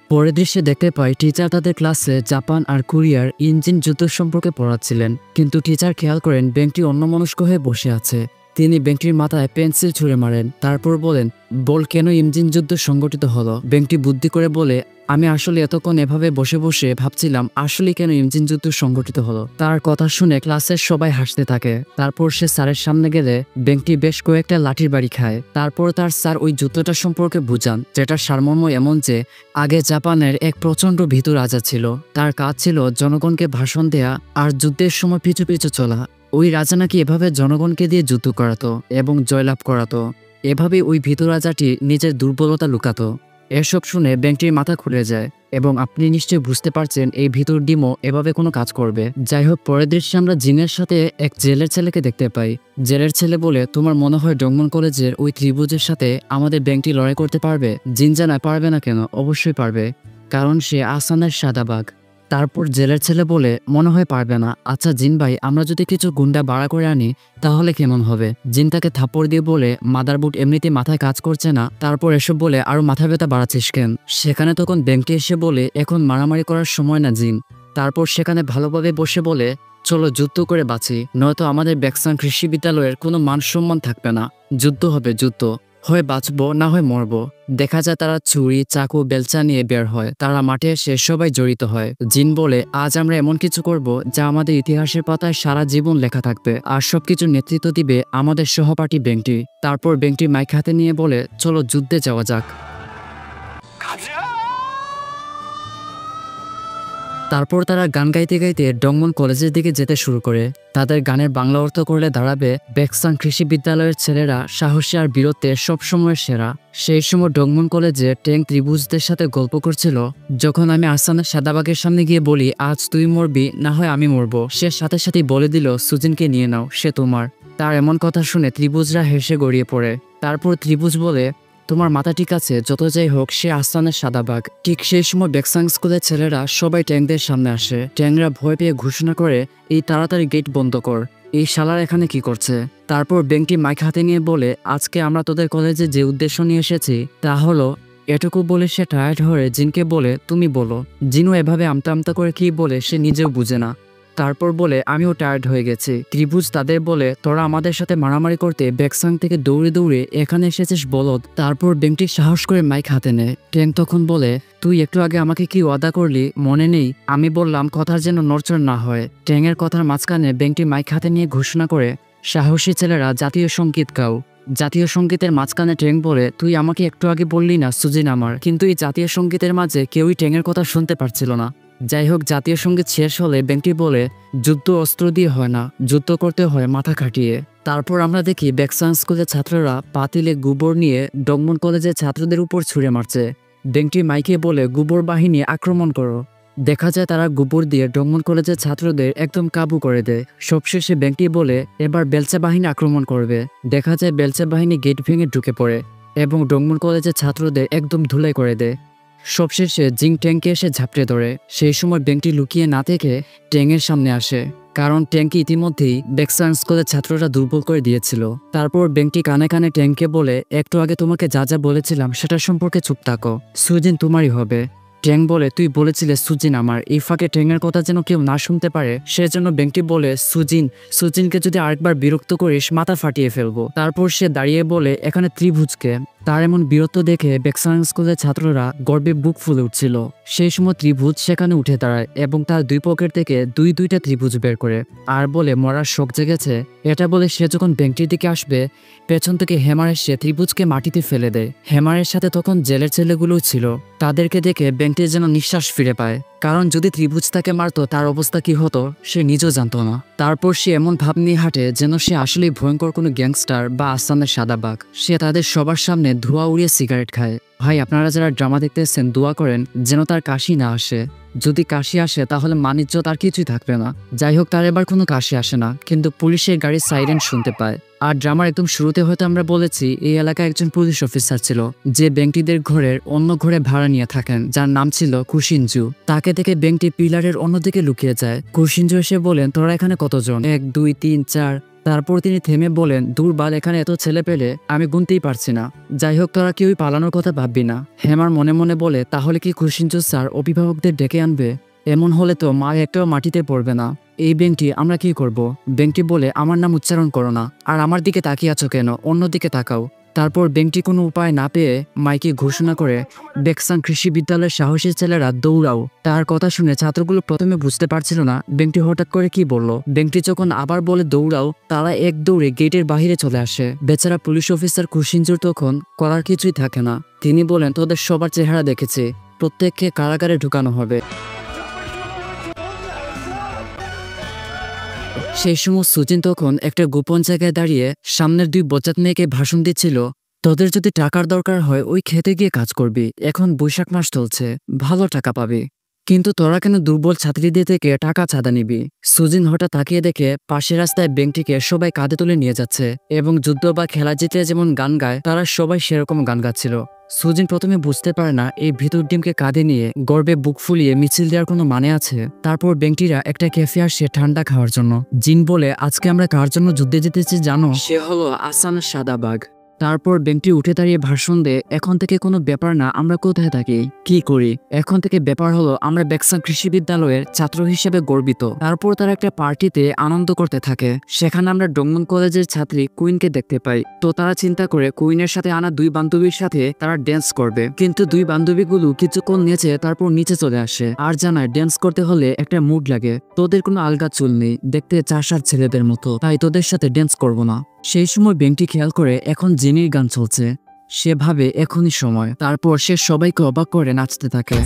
পরের দৃশ্যে দেখতে পাই টিচার তাদের ক্লাসে জাপান আর কোরিয়ার ইঞ্জিন যুদ্ধ সম্পর্কে পড়াচ্ছিলেন, কিন্তু টিচার খেয়াল করেন বেংটি অন্যমনস্ক হয়ে বসে আছে। তিনি বেংটির মাথায় পেন্সিল ছুঁড়ে মারেন, তারপর বলেন বল কেন ইঞ্জিন যুদ্ধ সংগঠিত হলো। বেংটি বুদ্ধি করে বলে আমি আসলে এতক্ষণ এভাবে বসে বসে ভাবছিলাম আসলে কেন ইঞ্জিন যুদ্ধ সংগঠিত হলো। তার কথা শুনে ক্লাসের সবাই হাসতে থাকে। তারপর সে স্যারের সামনে গেলে বেংটি বেশ কয়েকটা লাঠির বাড়ি খায়। তারপর তার স্যার ওই যুদ্ধটা সম্পর্কে বুঝান, যেটার সারমর্ম এমন যে আগে জাপানের এক প্রচন্ড ভীতু রাজা ছিল, তার কাজ ছিল জনগণকে ভাষণ দেয়া আর যুদ্ধের সময় পিছু পিছু চলা। ওই রাজা নাকি এভাবে জনগণকে দিয়ে যুদ্ধ করাতো এবং জয়লাভ করাতো। এভাবে ওই ভীতু রাজাটি নিজের দুর্বলতা লুকাতো। এসব শুনে বেংটির মাথা খুলে যায় এবং আপনি নিশ্চয়ই বুঝতে পারছেন এই ভিতর ডিমও এভাবে কোনো কাজ করবে। যাই হোক, পরের দৃশ্যে আমরা জিনের সাথে এক জেলের ছেলেকে দেখতে পাই। জেলের ছেলে বলে তোমার মনে হয় ডংমন কলেজের ওই ত্রিভুজের সাথে আমাদের বেংটি লড়াই করতে পারবে? জিন জানায় পারবে না কেন, অবশ্যই পারবে, কারণ সে আসানের সাদা বাঘ। তারপর জেলের ছেলে বলে মনে হয় পারবে না। আচ্ছা জিন ভাই, আমরা যদি কিছু গুন্ডা বাড়া করে আনি তাহলে কেমন হবে? জিন তাকে থাপ্পড় দিয়ে বলে মাদারবোর্ড এমনিতে মাথায় কাজ করছে না, তারপর এসব বলে আরো মাথা ব্যথা বাড়াচ্ছিস কেন? সেখানে তখন বেংটি এসে বলে এখন মারামারি করার সময় না জিন। তারপর সেখানে ভালোভাবে বসে বলে চলো যুদ্ধ করে বাঁচি, নয়তো আমাদের ব্যাকসান কৃষি বিদ্যালয়ের কোনো মান সম্মান থাকবে না। যুদ্ধ হবে, যুদ্ধ হয় বাঁচবো না হয় মরবো। দেখা যায় তারা ছুরি চাকু বেলচা নিয়ে বের হয়, তারা মাঠে এসে সবাই জড়িত হয়। জিন বলে আজ আমরা এমন কিছু করব যা আমাদের ইতিহাসের পাতায় সারা জীবন লেখা থাকবে, আর সবকিছু নেতৃত্ব দিবে আমাদের সহপাঠী বেংটি। তারপর বেংটি মাইক হাতে নিয়ে বলে চলো যুদ্ধে যাওয়া যাক। তারপর তারা গান গাইতে গাইতে ডংমন কলেজের দিকে যেতে শুরু করে। তাদের গানের বাংলা অর্থ করলে দাঁড়াবে ব্যাকসান কৃষি বিদ্যালয়ের ছেলেরা সাহসী আর বীরত্বে সবসময় সেরা। সেই সময় ডংমন কলেজে ট্যাঙ্ক ত্রিভুজদের সাথে গল্প করছিল। যখন আমি আসানের সাদাবাগের সামনে গিয়ে বলি আজ তুই মরবি না হয় আমি মরবো, সে সাথে সাথেই বলে দিল সুজিনকে নিয়ে নাও, সে তোমার। তার এমন কথা শুনে ত্রিভুজরা হেসে গড়িয়ে পড়ে। তারপর ত্রিভুজ বলে তোমার মাথা ঠিক আছে, যত যাই হোক সে আস্তানের সাদা বাঘ। ঠিক সেই সময় ব্যাকসাং স্কুলের ছেলেরা সবাই ট্যাঙ্কদের সামনে আসে। ট্যাঙ্করা ভয় পেয়ে ঘোষণা করে এই তাড়াতাড়ি গেট বন্ধ কর, এই শালার এখানে কি করছে? তারপর বেংটি মাইক হাতে নিয়ে বলে আজকে আমরা তোদের কলেজে যে উদ্দেশ্য নিয়ে এসেছি তা হলো। এটুকু বলে সে টায়ার্ড হয়ে জিনকে বলে তুমি বলো। জিনও এভাবে আমতা আমতা করে কি বলে সে নিজেও বুঝে না। তারপর বলে আমিও টায়ার্ড হয়ে গেছি। ত্রিভুজ তাদের বলে তোরা আমাদের সাথে মারামারি করতে ব্যাকসাং থেকে দৌড়ে দৌড়ে এখানে এসেছিস বলদ। তারপর বেংটি সাহস করে মাইক হাতে নেয়। ট্যাঙ্ক তখন বলে তুই একটু আগে আমাকে কি ওয়াদা করলি মনে নেই? আমি বললাম কথার যেন নড়চড় না হয়। ট্যাঙ্কের কথার মাঝখানে বেংটি মাইক হাতে নিয়ে ঘোষণা করে সাহসী ছেলেরা জাতীয় সঙ্গীত গাও। জাতীয় সঙ্গীতের মাঝখানে ট্যাঙ্ক বলে তুই আমাকে একটু আগে বললি না সুজিন আমার? কিন্তু এই জাতীয় সঙ্গীতের মাঝে কেউই ট্যাঙ্কের কথা শুনতে পারছিল না। যাই হোক, জাতীয় সঙ্গীত শেষ হলে বেংটি বলে যুদ্ধ অস্ত্র দিয়ে হয় না, যুদ্ধ করতে হয় মাথা খাটিয়ে। তারপর আমরা দেখি ব্যাকসাং স্কুলের ছাত্ররা পাতিলে গোবর নিয়ে ডংমন কলেজের ছাত্রদের উপর ছুঁড়ে মারছে। বেংটি মাইকে বলে গোবর বাহিনী আক্রমণ করো। দেখা যায় তারা গোবর দিয়ে ডংমন কলেজের ছাত্রদের একদম কাবু করে দেয়। সবশেষে বেংটি বলে এবার বেলচা বাহিনী আক্রমণ করবে। দেখা যায় বেলচা বাহিনী গেট ভেঙে ঢুকে পড়ে এবং ডংমন কলেজের ছাত্রদের একদম ধুলাই করে দেয়। সবশেষে জিং ট্যাঙ্কে এসে ঝাপটে ধরে। সেই সময় বেংটি লুকিয়ে না থেকে ট্যাঙ্কের সামনে আসে, কারণ ট্যাঙ্কি ইতিমধ্যেই ব্যাকসাং স্কুলের ছাত্ররা দুর্বল করে দিয়েছিল। তারপর বেংটি কানে কানে ট্যাঙ্কে বলে একটু আগে তোমাকে যা যা বলেছিলাম সেটা সম্পর্কে চুপ থাকো, সুজিন তোমারই হবে। ট্যাঙ্ক বলে তুই বলেছিলে সুজিন আমার, এই ফাঁকে ট্যাঙ্কের কথা যেন কেউ না শুনতে পারে সেজন্য বেংটি বলে সুজিনকে যদি আরেকবার বিরক্ত করিস মাথা ফাটিয়ে ফেলবো। তারপর সে দাঁড়িয়ে বলে এখানে ত্রিভুজকে। তার এমন বীরত্ব দেখে ব্যাকসাং স্কুলের ছাত্ররা গর্বে বুক ফুলে উঠছিল। সেই সময় ত্রিভুজ সেখানে উঠে দাঁড়ায় এবং তার দুই পকেট থেকে দুইটা ত্রিভুজ বের করে আর বলে মরার শোক জেগেছে। এটা বলে সে যখন বেংটির দিকে আসবে পেছন থেকে হেমার এসে ত্রিভুজকে মাটিতে ফেলে দেয়। হেমারের সাথে তখন জেলের ছেলেগুলোও ছিল। তাদেরকে দেখে বেংটি যেন নিঃশ্বাস ফিরে পায়, কারণ যদি ত্রিভুজ তাকে মারতো তার অবস্থা কি হতো সে নিজেও জানতো না। তারপর সে এমন ভাব নিয়ে হাঁটে যেন সে আসলেই ভয়ঙ্কর কোনো গ্যাংস্টার বা আসামের সাদা বাঘ। সে তাদের সবার সামনে ধোঁয়া উড়িয়ে সিগারেট খায়। ভাই, আপনারা যারা ড্রামা দেখতেছেন দোয়া করেন যেন তার কাশি না আসে। যদি কাশি আসে তাহলে মানিজ্য তার কিছুই থাকবে না। যাই হোক, তার এবার কোনো কাশি আসে না, কিন্তু পুলিশের গাড়ির সাইরেন শুনতে পায়। আর ড্রামার একদম শুরুতে হয়তো আমরা বলেছি এই এলাকায় একজন পুলিশ অফিসার ছিল যে বেংটিদের ঘরের অন্য ঘরে ভাড়া নিয়ে থাকেন, যার নাম ছিল কুশিনজু। তাকে দেখে বেংটি পিলারের অন্যদিকে লুকিয়ে যায়। কুশিনজু এসে বলেন, তোরা এখানে কতজন? 1 2 3 4। তারপর তিনি থেমে বলেন, দুর্বাল, এখানে এত ছেলে পেলে আমি গুনতেই পারছি না। যাই হোক, তোরা কেউই পালানোর কথা ভাববি না। হেমার মনে মনে বলে, তাহলে কি কুশিনজু স্যার অভিভাবকদের ডেকে আনবে? এমন হলে তো মা একটাও মাটিতে পড়বে না। এই বেংটি আমরা কি করব? বেংটি বলে, আমার নাম উচ্চারণ করো না, আর আমার দিকে তাকিয়ে আছো কেন? অন্যদিকে তাকাও। তারপর বেংটি কোনো উপায় না পেয়ে মাইকে ঘোষণা করে, বেকসাং কৃষি বিদ্যালয়ের সাহসী ছেলেরা দৌড়াও। তার কথা শুনে ছাত্রগুলো প্রথমে বুঝতে পারছিল না বেংটি হঠাৎ করে কি বলল। বেংটি যখন আবার বলে দৌড়াও, তারা এক দৌড়ে গেটের বাহিরে চলে আসে। বেচারা পুলিশ অফিসার কুশিনজুর তখন করার কিছুই থাকে না। তিনি বলেন, তোদের সবার চেহারা দেখেছি, প্রত্যেককে কারাগারে ঢুকানো হবে। সেই সময় সুজিন তখন একটা গোপন জায়গায় দাঁড়িয়ে সামনের 2 বজ্জাত মেয়েকে ভাষণ দিচ্ছিল। তোদের যদি টাকার দরকার হয় ওই খেতে গিয়ে কাজ করবি, এখন বৈশাখ মাস চলছে, ভালো টাকা পাবি, কিন্তু তোরা কেন দুর্বল ছাত্রীদের থেকে টাকা চাঁদা নিবি? সুজিন হঠাৎ তাকিয়ে দেখে পাশের রাস্তায় বেংটিকে সবাই কাঁধে তুলে নিয়ে যাচ্ছে এবং যুদ্ধ বা খেলা জিতে যেমন গান গায় তারা সবাই সেরকম গান গাচ্ছিল। সুজিন প্রথমে বুঝতে পারে না এই ভিতর ডিমকে কাঁধে নিয়ে গর্বে বুক ফুলিয়ে মিছিল দেওয়ার কোনো মানে আছে। তারপর বেংটিরা একটা ক্যাফে আসে ঠান্ডা খাওয়ার জন্য। জিন বলে, আজকে আমরা কার জন্য যুদ্ধে জিতেছি জানো? সে হলো আসানের সাদা বাঘ। তারপর বেংটি উঠে দাঁড়িয়ে ভাষণ দেয়, এখন থেকে কোনো ব্যাপার না আমরা কোথায় থাকি, কি করি, এখন থেকে ব্যাপার হলো আমরা বেকসাং কৃষি বিদ্যালয়ের ছাত্র হিসেবে গর্বিত। তারপর তারা একটা পার্টিতে আনন্দ করতে থাকে। সেখানে আমরা ডংমন কলেজের ছাত্রী কুইনকে দেখতে পাই। তো তারা চিন্তা করে কুইনের সাথে আনা 2 বান্ধবীর সাথে তারা ড্যান্স করবে, কিন্তু 2 বান্ধবীগুলো কিছুক্ষণ নেচে তারপর নিচে চলে আসে আর জানায় ড্যান্স করতে হলে একটা মুড লাগে। তোদের কোনো আলগা চুল নেই, দেখতে 4-7 ছেলেদের মতো, তাই তোদের সাথে ড্যান্স করবো না। সেই সময় বেংটি খেয়াল করে এখন জিনির গান চলছে। সে ভাবে এখনই সময়। তারপর সে সবাইকে অবাক করে নাচতে থাকে।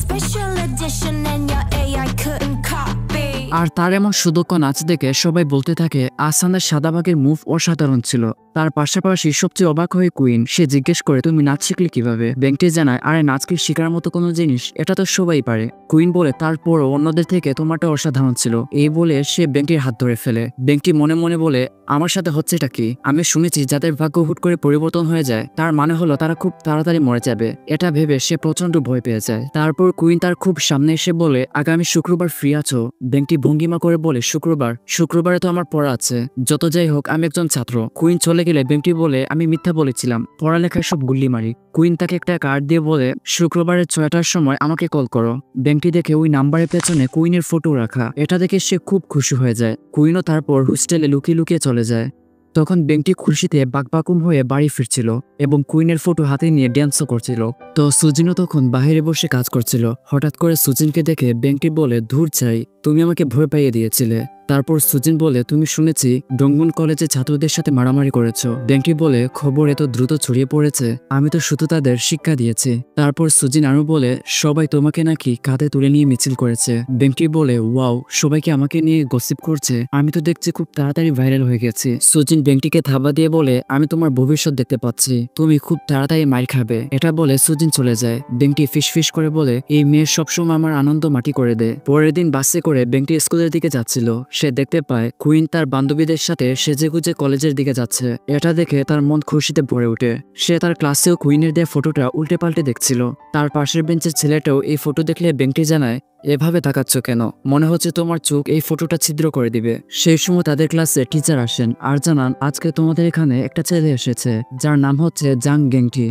আর তার এমন সুদক্ষ নাচ দেখে সবাই বলতে থাকে আসানের সাদাবাগের মুভ অসাধারণ ছিল। তার পাশাপাশি সবচেয়ে অবাক হয়ে কুইন। সে জিজ্ঞেস করে, তুমি নাচ শিখলে কিভাবে? বেংটি জানায়, আরে নাচ কি শেখার মতো কোনো জিনিস, এটা তো সবাই পারে। কুইন বলে, তারপরও অন্যদের থেকে তোমারটা অসাধারণ ছিল। এই বলে সে বেংটির হাত ধরে ফেলে। বেংটি মনে মনে বলে, আমার সাথে হচ্ছে এটা কি? আমি শুনেছি যাদের ভাগ্য হুট করে পরিবর্তন হয়ে যায় তার মানে হলো তারা খুব তাড়াতাড়ি মরে যাবে। এটা ভেবে সে প্রচন্ড ভয় পেয়ে যায়। তারপর কুইন তার খুব সামনে এসে বলে, আগামী শুক্রবার ফ্রি আছো? বেংটি ভঙ্গিমা করে বলে, শুক্রবারে তো আমার পড়া আছে। যত যাই হোক আমি একজন ছাত্র। কুইন চলে গেলে বেংটি বলে, আমি মিথ্যা বলেছিলাম, পড়ালেখায় সব গুল্লি মারি। কুইন তাকে একটা কার্ড দিয়ে বলে, শুক্রবারে 6টার সময় আমাকে কল করো। বেংটি দেখে ওই নাম্বারের পেছনে কুইনের ফটো রাখা। এটা দেখে সে খুব খুশি হয়ে যায়। কুইনও তারপর হোস্টেলে লুকিয়ে লুকিয়ে চলে যায়। তখন বেংটি খুশিতে বাকবাকুম হয়ে বাড়ি ফিরছিল এবং কুইনের ফটো হাতে নিয়ে ড্যান্সও করছিল। তো সুজিনও তখন বাইরে বসে কাজ করছিল। হঠাৎ করে সুজিনকে দেখে বেংটি বলে, ধুর চাই, তুমি আমাকে ভয় পাইয়ে দিয়েছিলে। তারপর সুজিন বলে, তুমি শুনেছি ডংমন কলেজে ছাত্রদের সাথে মারামারি করেছো। বেংটি বলে, খবর এত দ্রুত ছড়িয়ে পড়েছে, আমি তো শুধু তাদের শিক্ষা দিয়েছি। তারপর সুজিন আরো বলে, সবাই তোমাকে নাকি কাঁধে তুলে নিয়ে মিছিল করেছে। বেংটি বলে, ওয়াও, সবাইকে আমাকে নিয়ে গসিপ করছে, আমি তো দেখছি খুব তাড়াতাড়ি ভাইরাল হয়ে গেছি। সুজিন বেংটিকে থাবা দিয়ে বলে, আমি তোমার ভবিষ্যৎ দেখতে পাচ্ছি, তুমি খুব তাড়াতাড়ি মাইর খাবে। এটা বলে সুজিন চলে যায়। বেংটি ফিস করে বলে, এই মেয়ে সবসময় আমার আনন্দ মাটি করে দেয়। পরের দিন বাসে করে বেংটি স্কুলের দিকে যাচ্ছিল। সে দেখতে পায় কুইন তার বান্ধবীদের সাথে সেজেগুজে কলেজের দিকে যাচ্ছে। এটা দেখে তার মন খুশিতে ভরে ওঠে। সে তার ক্লাসেও কুইনের দেয়া ফটোটা উল্টে পাল্টে দেখছিল। তার পাশের বেঞ্চের ছেলেটাও এই ফটো দেখলে বেংটি জানায়, এভাবে তাকাচ্ছ কেন? মনে হচ্ছে তোমার চোখ এই ফটোটা ছিদ্র করে দিবে। সেই সময় তাদের ক্লাসে টিচার আসেন আর জানান, আজকে তোমাদের এখানে একটা ছেলে এসেছে যার নাম হচ্ছে জাং গেংটি।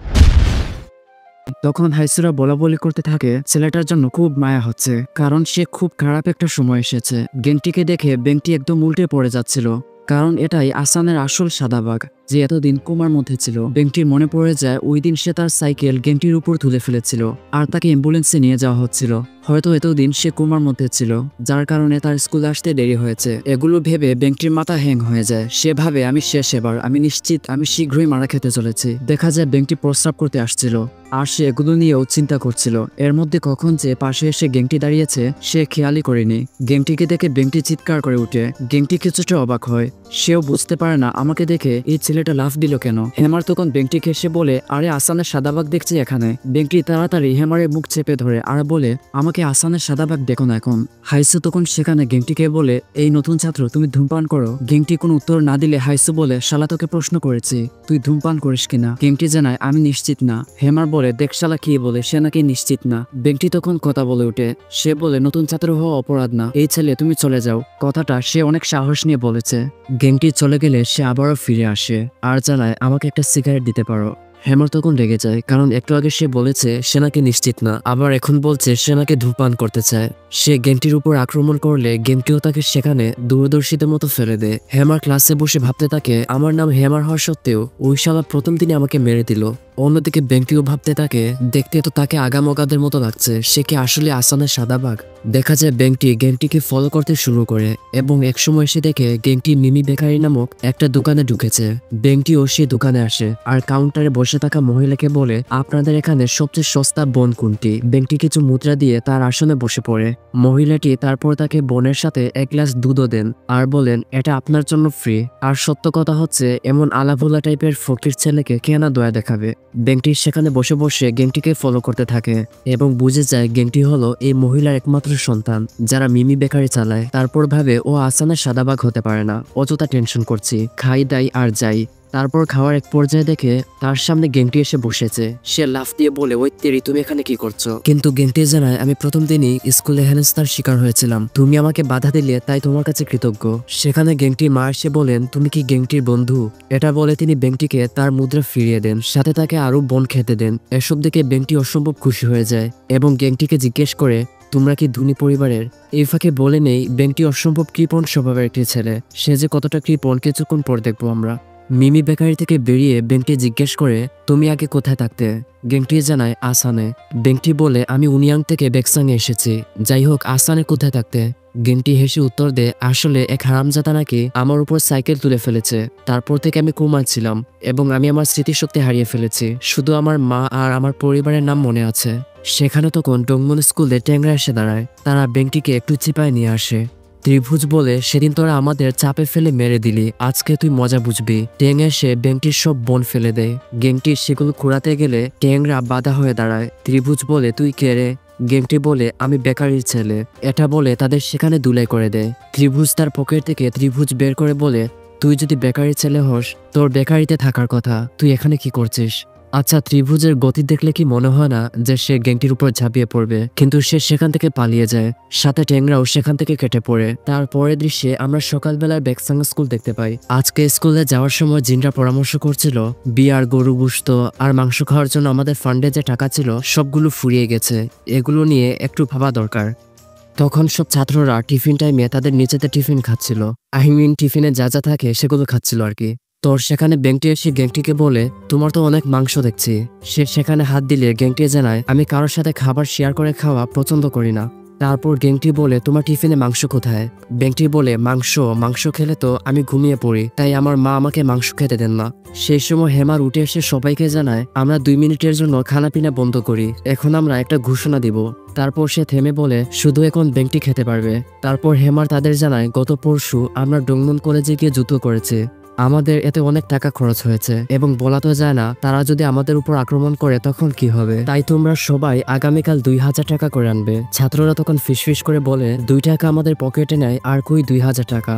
তখন হাইসুরা বলাবলি করতে থাকে ছেলেটার জন্য খুব মায়া হচ্ছে, কারণ সে খুব খারাপ একটা সময় এসেছে। গেংটিকে দেখে বেংটি একদম উল্টে পড়ে যাচ্ছিল। কারণ এটাই আসানের আসল সাদাবাগ যে এতদিন কোমার মধ্যে ছিল। বেংটির মনে পড়ে যায় ওই দিন সে তার সাইকেল গেংটির উপর তুলে ফেলেছিল আর তাকে অ্যাম্বুলেন্সে নিয়ে যাওয়া হচ্ছিল। হয়তো এতদিন সে কোমার মধ্যে ছিল, যার কারণে তার স্কুলে আসতে দেরি হয়েছে। এগুলো ভেবে বেংটির মাথা হ্যাং হয়ে যায়। সে ভাবে আমি শেষ, এবার আমি নিশ্চিত আমি শীঘ্রই মারা খেতে চলেছি। দেখা যায় বেংটি প্রস্রাব করতে আসছিল আর সে এগুলো নিয়েও চিন্তা করছিল। এর মধ্যে কখন যে পাশে এসে গেংটি দাঁড়িয়েছে সে খেয়ালই করেনি। গেংটিকে দেখে বেংটি চিৎকার করে উঠে। গেংটি কিছুটা অবাক হয়, সেও বুঝতে পারে না আমাকে দেখে এই ছেলেটা লাফ দিল কেন। হেমার তখন বেংটিকে এসে বলে, আরে আসানের সাদাবাগ দেখছি এখানে। বেংটি তাড়াতাড়ি হেমারের মুখ চেপে ধরে আর বলে, আমাকে আসানের সাদাবাগ দেখো না এখন। হাইসু তখন সেখানে গেংটিকে বলে, এই নতুন ছাত্র তুমি ধূমপান করো? গেংটি কোনো উত্তর না দিলে হাইসু বলে, শালা তোকে প্রশ্ন করেছি তুই ধূমপান করিস কিনা। গেংটি জানায় আমি নিশ্চিত না। হেমার বলে, দেখ শালা কি বলে, সে নাকি নিশ্চিত না। বেংটি তখন কথা বলে ওঠে, সে বলে নতুন ছাত্র হওয়া অপরাধ না, এই ছেলে তুমি চলে যাও। কথাটা সে অনেক সাহস নিয়ে বলেছে। গেংটি চলে গেলে সে আবারও ফিরে আসে আর জানায় আমাকে একটা সিগারেট দিতে পারো। হেমার তখন রেগে যায়, কারণ একটু আগে সে বলেছে সে নাকি নিশ্চিত না, আবার এখন বলছে সে নাকি ধূমপান করতে চায়। সে গেংটির উপর আক্রমণ করলে গেংটিও তাকে সেখানে দূরদর্শীদের মতো ফেলে দেয়। হেমার ক্লাসে বসে ভাবতে থাকে আমার নাম হেমার হওয়া সত্ত্বেও ওই শালা প্রথম দিনে আমাকে মেরে দিল। অন্যদিকে বেংটিও ভাবতে থাকে দেখতে তো তাকে আগামগাদের মতো লাগছে, সে কি আসলে আসানের সাদাবাগ। দেখা যায় বেংটি গেংটিকে ফলো করতে শুরু করে এবং একসময় সে দেখে গেংটি মিমি বেকারি নামক একটা দোকানে ঢুকেছে। বেংটিও সে দোকানে আসে আর কাউন্টারে বসে থাকা মহিলাকে বলে আপনাদের এখানে সবচেয়ে সস্তা বন কোনটি। বেংটি কিছু মুদ্রা দিয়ে তার আসনে বসে পড়ে। মহিলাটি তারপর তাকে বনের সাথে এক গ্লাস দুধও দেন আর বলেন এটা আপনার জন্য ফ্রি। আর সত্য কথা হচ্ছে এমন আলাভোলা টাইপের ফকির ছেলেকে কে না দয়া দেখাবে। বেংটি সেখানে বসে বসে গেংটিকে ফলো করতে থাকে এবং বুঝে যায় গেংটি হলো এই মহিলার একমাত্র সন্তান যারা মিমি বেকারি চালায়। তারপর ভাবে ও আসানের সাদাবাগ হতে পারে না, অযথা টেনশন করছি, খাই দাই আর যাই। তারপর খাওয়ার এক পর্যায়ে দেখে তার সামনে গেংটি এসে বসেছে। সে লাফ দিয়ে বলে ওই তেরি তুমি এখানে কি করছো? কিন্তু গেংটি জানায় আমি প্রথম দিনই স্কুলে হেনস্থার শিকার হয়েছিলাম, তুমি আমাকে বাধা দিলে তাই তোমার কাছে কৃতজ্ঞ। সেখানে গেংটির মা এসে বলেন তুমি কি গেংটির বন্ধু? এটা বলে তিনি বেংটিকে তার মুদ্রা ফিরিয়ে দেন, সাথে তাকে আরো বন খেতে দেন। এসব দেখে বেংটি অসম্ভব খুশি হয়ে যায় এবং গেংটিকে জিজ্ঞেস করে তোমরা কি ধনী পরিবারের? এই ফাঁকে বলে নেই বেংটি অসম্ভব কৃপণ স্বভাবের একটি ছেলে, সে যে কতটা কৃপণ কিছুক্ষণ পর দেখবো আমরা। মিমি বেকারি থেকে বেরিয়ে বেংটি জিজ্ঞেস করে তুমি আগে কোথায় থাকতে? গেংটি জানায় আসানে। বেংটি বলে আমি উনিয়াং থেকে বেকসাংয়ে এসেছি। যাই হোক আসানে কোথায় থাকতে? গেংটি হেসে উত্তর দেয় আসলে এক হারামজাদা নাকি আমার উপর সাইকেল তুলে ফেলেছে, তারপর থেকে আমি কোমায় ছিলাম এবং আমি আমার স্মৃতিশক্তি হারিয়ে ফেলেছি, শুধু আমার মা আর আমার পরিবারের নাম মনে আছে। সেখানে তখন ডংমন স্কুলে ট্যাংরা এসে দাঁড়ায়, তারা বেংটিকে একটু চিপায় নিয়ে আসে। ত্রিভুজ বলে সেদিন তোরা আমাদের চাপে ফেলে মেরে দিলি, আজকে তুই মজা বুঝবি। ট্যাং এসে বেংটির সব বন ফেলে দেয়। গেংটির সেগুলো কুড়াতে গেলে ট্যাংরা বাধা হয়ে দাঁড়ায়। ত্রিভুজ বলে তুই কে রে? গেংটি বলে আমি বেকারির ছেলে। এটা বলে তাদের সেখানে দুলাই করে দেয়। ত্রিভুজ তার পকেট থেকে ত্রিভুজ বের করে বলে তুই যদি বেকারির ছেলে হস তোর বেকারিতে থাকার কথা, তুই এখানে কি করছিস? আচ্ছা ত্রিভুজের গতি দেখলে কি মনে হয় না যে সে গেংটির উপর ঝাঁপিয়ে পড়বে? কিন্তু সে সেখান থেকে পালিয়ে যায়, সাথে ট্যাংরাও সেখান থেকে কেটে পড়ে। তারপরের দৃশ্যে আমরা সকালবেলায় বেকসাং স্কুল দেখতে পাই। আজকে স্কুলে যাওয়ার সময় জিনরা পরামর্শ করছিল বিয়ার, গরু গোশত আর মাংস খাওয়ার জন্য আমাদের ফান্ডে যে টাকা ছিল সবগুলো ফুরিয়ে গেছে, এগুলো নিয়ে একটু ভাবা দরকার। তখন সব ছাত্ররা টিফিন টাইমে তাদের নিজেদের টিফিন খাচ্ছিল, টিফিনে যা যা থাকে সেগুলো খাচ্ছিল আর কি। তোর সেখানে বেংটি এসে গেংটিকে বলে তোমার তো অনেক মাংস দেখছি। সে সেখানে হাত দিলে গেংটি জানায় আমি কারোর সাথে খাবার শেয়ার করে খাওয়া পছন্দ করি না। তারপর গেংটি বলে তোমার টিফিনে মাংস কোথায়? বেংটি বলে মাংস খেলে তো আমি ঘুমিয়ে পড়ি, তাই আমার মা আমাকে মাংস খেতে দেন না। সেই সময় হেমার উঠে এসে সবাইকে জানায় আমরা 2 মিনিটের জন্য খানা পিনা বন্ধ করি, এখন আমরা একটা ঘোষণা দিব। তারপর সে থেমে বলে শুধু এখন বেংটি খেতে পারবে। তারপর হেমার তাদের জানায় গত পরশু আমরা ডংমন কলেজে গিয়ে যুদ্ধ করেছি, আমাদের এতে অনেক টাকা খরচ হয়েছে এবং বলা তো যায় না তারা যদি আমাদের উপর আক্রমণ করে তখন কি হবে, তাই তোমরা সবাই আগামীকাল 2000 টাকা করে আনবে। ছাত্ররা তখন ফিসফিস করে বলে 2 টাকা আমাদের পকেটে নেয় আর কই 2000 টাকা।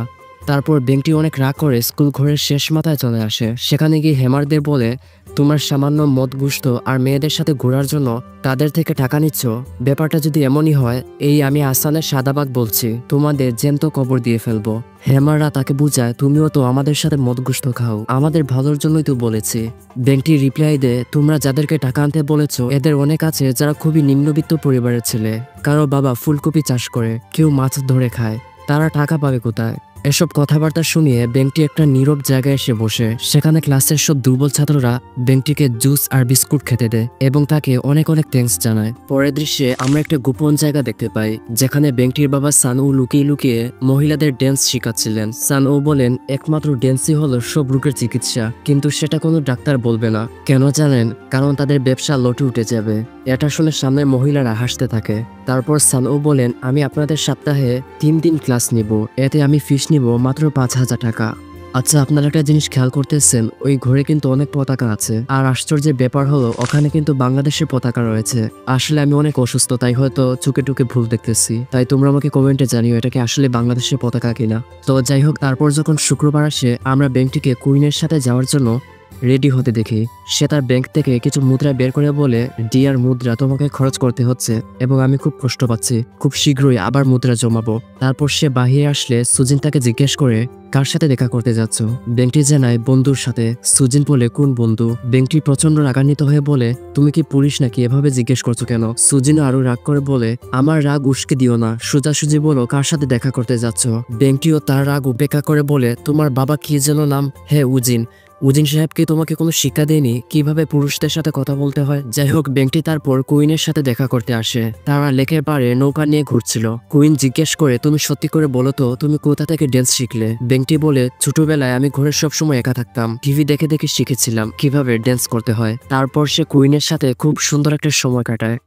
তারপর বেংটি অনেক রাগ করে স্কুল ঘরের শেষ মাথায় চলে আসে। সেখানে গিয়ে হেমারদের বলে তোমার সামান্য মদ গুস্ত আর মেয়েদের সাথে ঘোরার জন্য তাদের থেকে টাকা নিচ্ছ, ব্যাপারটা যদি এমনই হয় এই আমি আসানের সাদাবাগ বলছি তোমাদের জ্যান্ত কবর দিয়ে ফেলবো। হেমাররা তাকে বুঝায় তুমিও তো আমাদের সাথে মদ গুস্ত খাও, আমাদের ভালোর জন্যই তো বলেছি। বেংটি রিপ্লাই দেয় তোমরা যাদেরকে টাকা আনতে বলেছো এদের অনেক আছে যারা খুবই নিম্নবিত্ত পরিবারের ছেলে, কারো বাবা ফুলকপি চাষ করে, কেউ মাছ ধরে খায়, তারা টাকা পাবে কোথায়? এসব কথাবার্তা শুনিয়ে বেংটি একটা নীরব জায়গায় এসে বসে। সেখানে ক্লাসের সব দুর্বল ছাত্ররা বেংটিকে জুস আর বিস্কুট খেতে দেয় এবং তাকে অনেক অনেক থ্যাঙ্কস জানায়। পরের দৃশ্যে আমরা একটা গোপন জায়গা দেখতে পাই যেখানে বেংটির বাবা সানউ লুকিয়ে লুকিয়ে মহিলাদের ড্যান্স শিখাচ্ছিলেন। সানউ বলেন একমাত্র ড্যান্সই হলো সব রোগের চিকিৎসা, কিন্তু সেটা কোনো ডাক্তার বলবে না। কেন জানেন? কারণ তাদের ব্যবসা লটে উঠে যাবে। এটা শুনে সামনের মহিলারা হাসতে থাকে। তারপর সানউ বলেন আমি আপনাদের সপ্তাহে 3 দিন ক্লাস নিব, এতে আমি ফিস নিব মাত্র 5,000 টাকা। আচ্ছা, আপনারা একটা জিনিস খেয়াল করতেছেন, ওই ঘরে কিন্তু অনেক পতাকা আছে, আর আশ্চর্যের ব্যাপার হলো ওখানে কিন্তু বাংলাদেশের পতাকা রয়েছে। আসলে আমি অনেক অসুস্থ, তাই হয়তো চোখে টুকে ভুল দেখতেছি, তাই তোমরা আমাকে কমেন্টে জানিও এটা কি আসলে বাংলাদেশের পতাকা কিনা। তো যাই হোক, তারপর যখন শুক্রবার আসে আমরা বেংটিকে কুইনের সাথে যাওয়ার জন্য রেডি হতে দেখি। সে তার ব্যাংক থেকে কিছু মুদ্রা বের করে বলে, ডিয়ার মুদ্রা তোমাকে খরচ করতে হচ্ছে এবং আমি খুব কষ্ট পাচ্ছি, খুব শীঘ্রই আবার মুদ্রা জমাবো। তারপর সে বাহিরে আসলে সুজিন তাকে জিজ্ঞেস করে কার সাথে দেখা করতে যাচ্ছ? বেংটি জানায় বন্ধুর সাথে। সুজিন বলে কোন বন্ধু? বেংটি প্রচন্ড রাগান্বিত হয়ে বলে তুমি কি পুলিশ নাকি, এভাবে জিজ্ঞেস করছো কেন? সুজিন আরো রাগ করে বলে আমার রাগ উস্কে দিও না, সোজাসুজি বলো কার সাথে দেখা করতে যাচ্ছ। বেংটিও তার রাগ উপেক্ষা করে বলে তোমার বাবা কি যেন নাম? হ্যাঁ উজিন। উজিন সাহেব কি তোমাকে কোনো শিক্ষা দেয়নি কিভাবে পুরুষদের সাথে কথা বলতে হয়? যাই হোক, বেংটি তারপর কুইনের সাথে দেখা করতে আসে। তারা লেকের পাড়ে নৌকা নিয়ে ঘুরছিল। কুইন জিজ্ঞেস করে তুমি সত্যি করে বলো তো তুমি কোথা থেকে ড্যান্স শিখলে? বেংটি বলে ছোটবেলায় আমি ঘরে সবসময় একা থাকতাম, টিভি দেখে দেখে শিখেছিলাম কিভাবে ড্যান্স করতে হয়। তারপর সে কুইনের সাথে খুব সুন্দর একটা সময় কাটায়।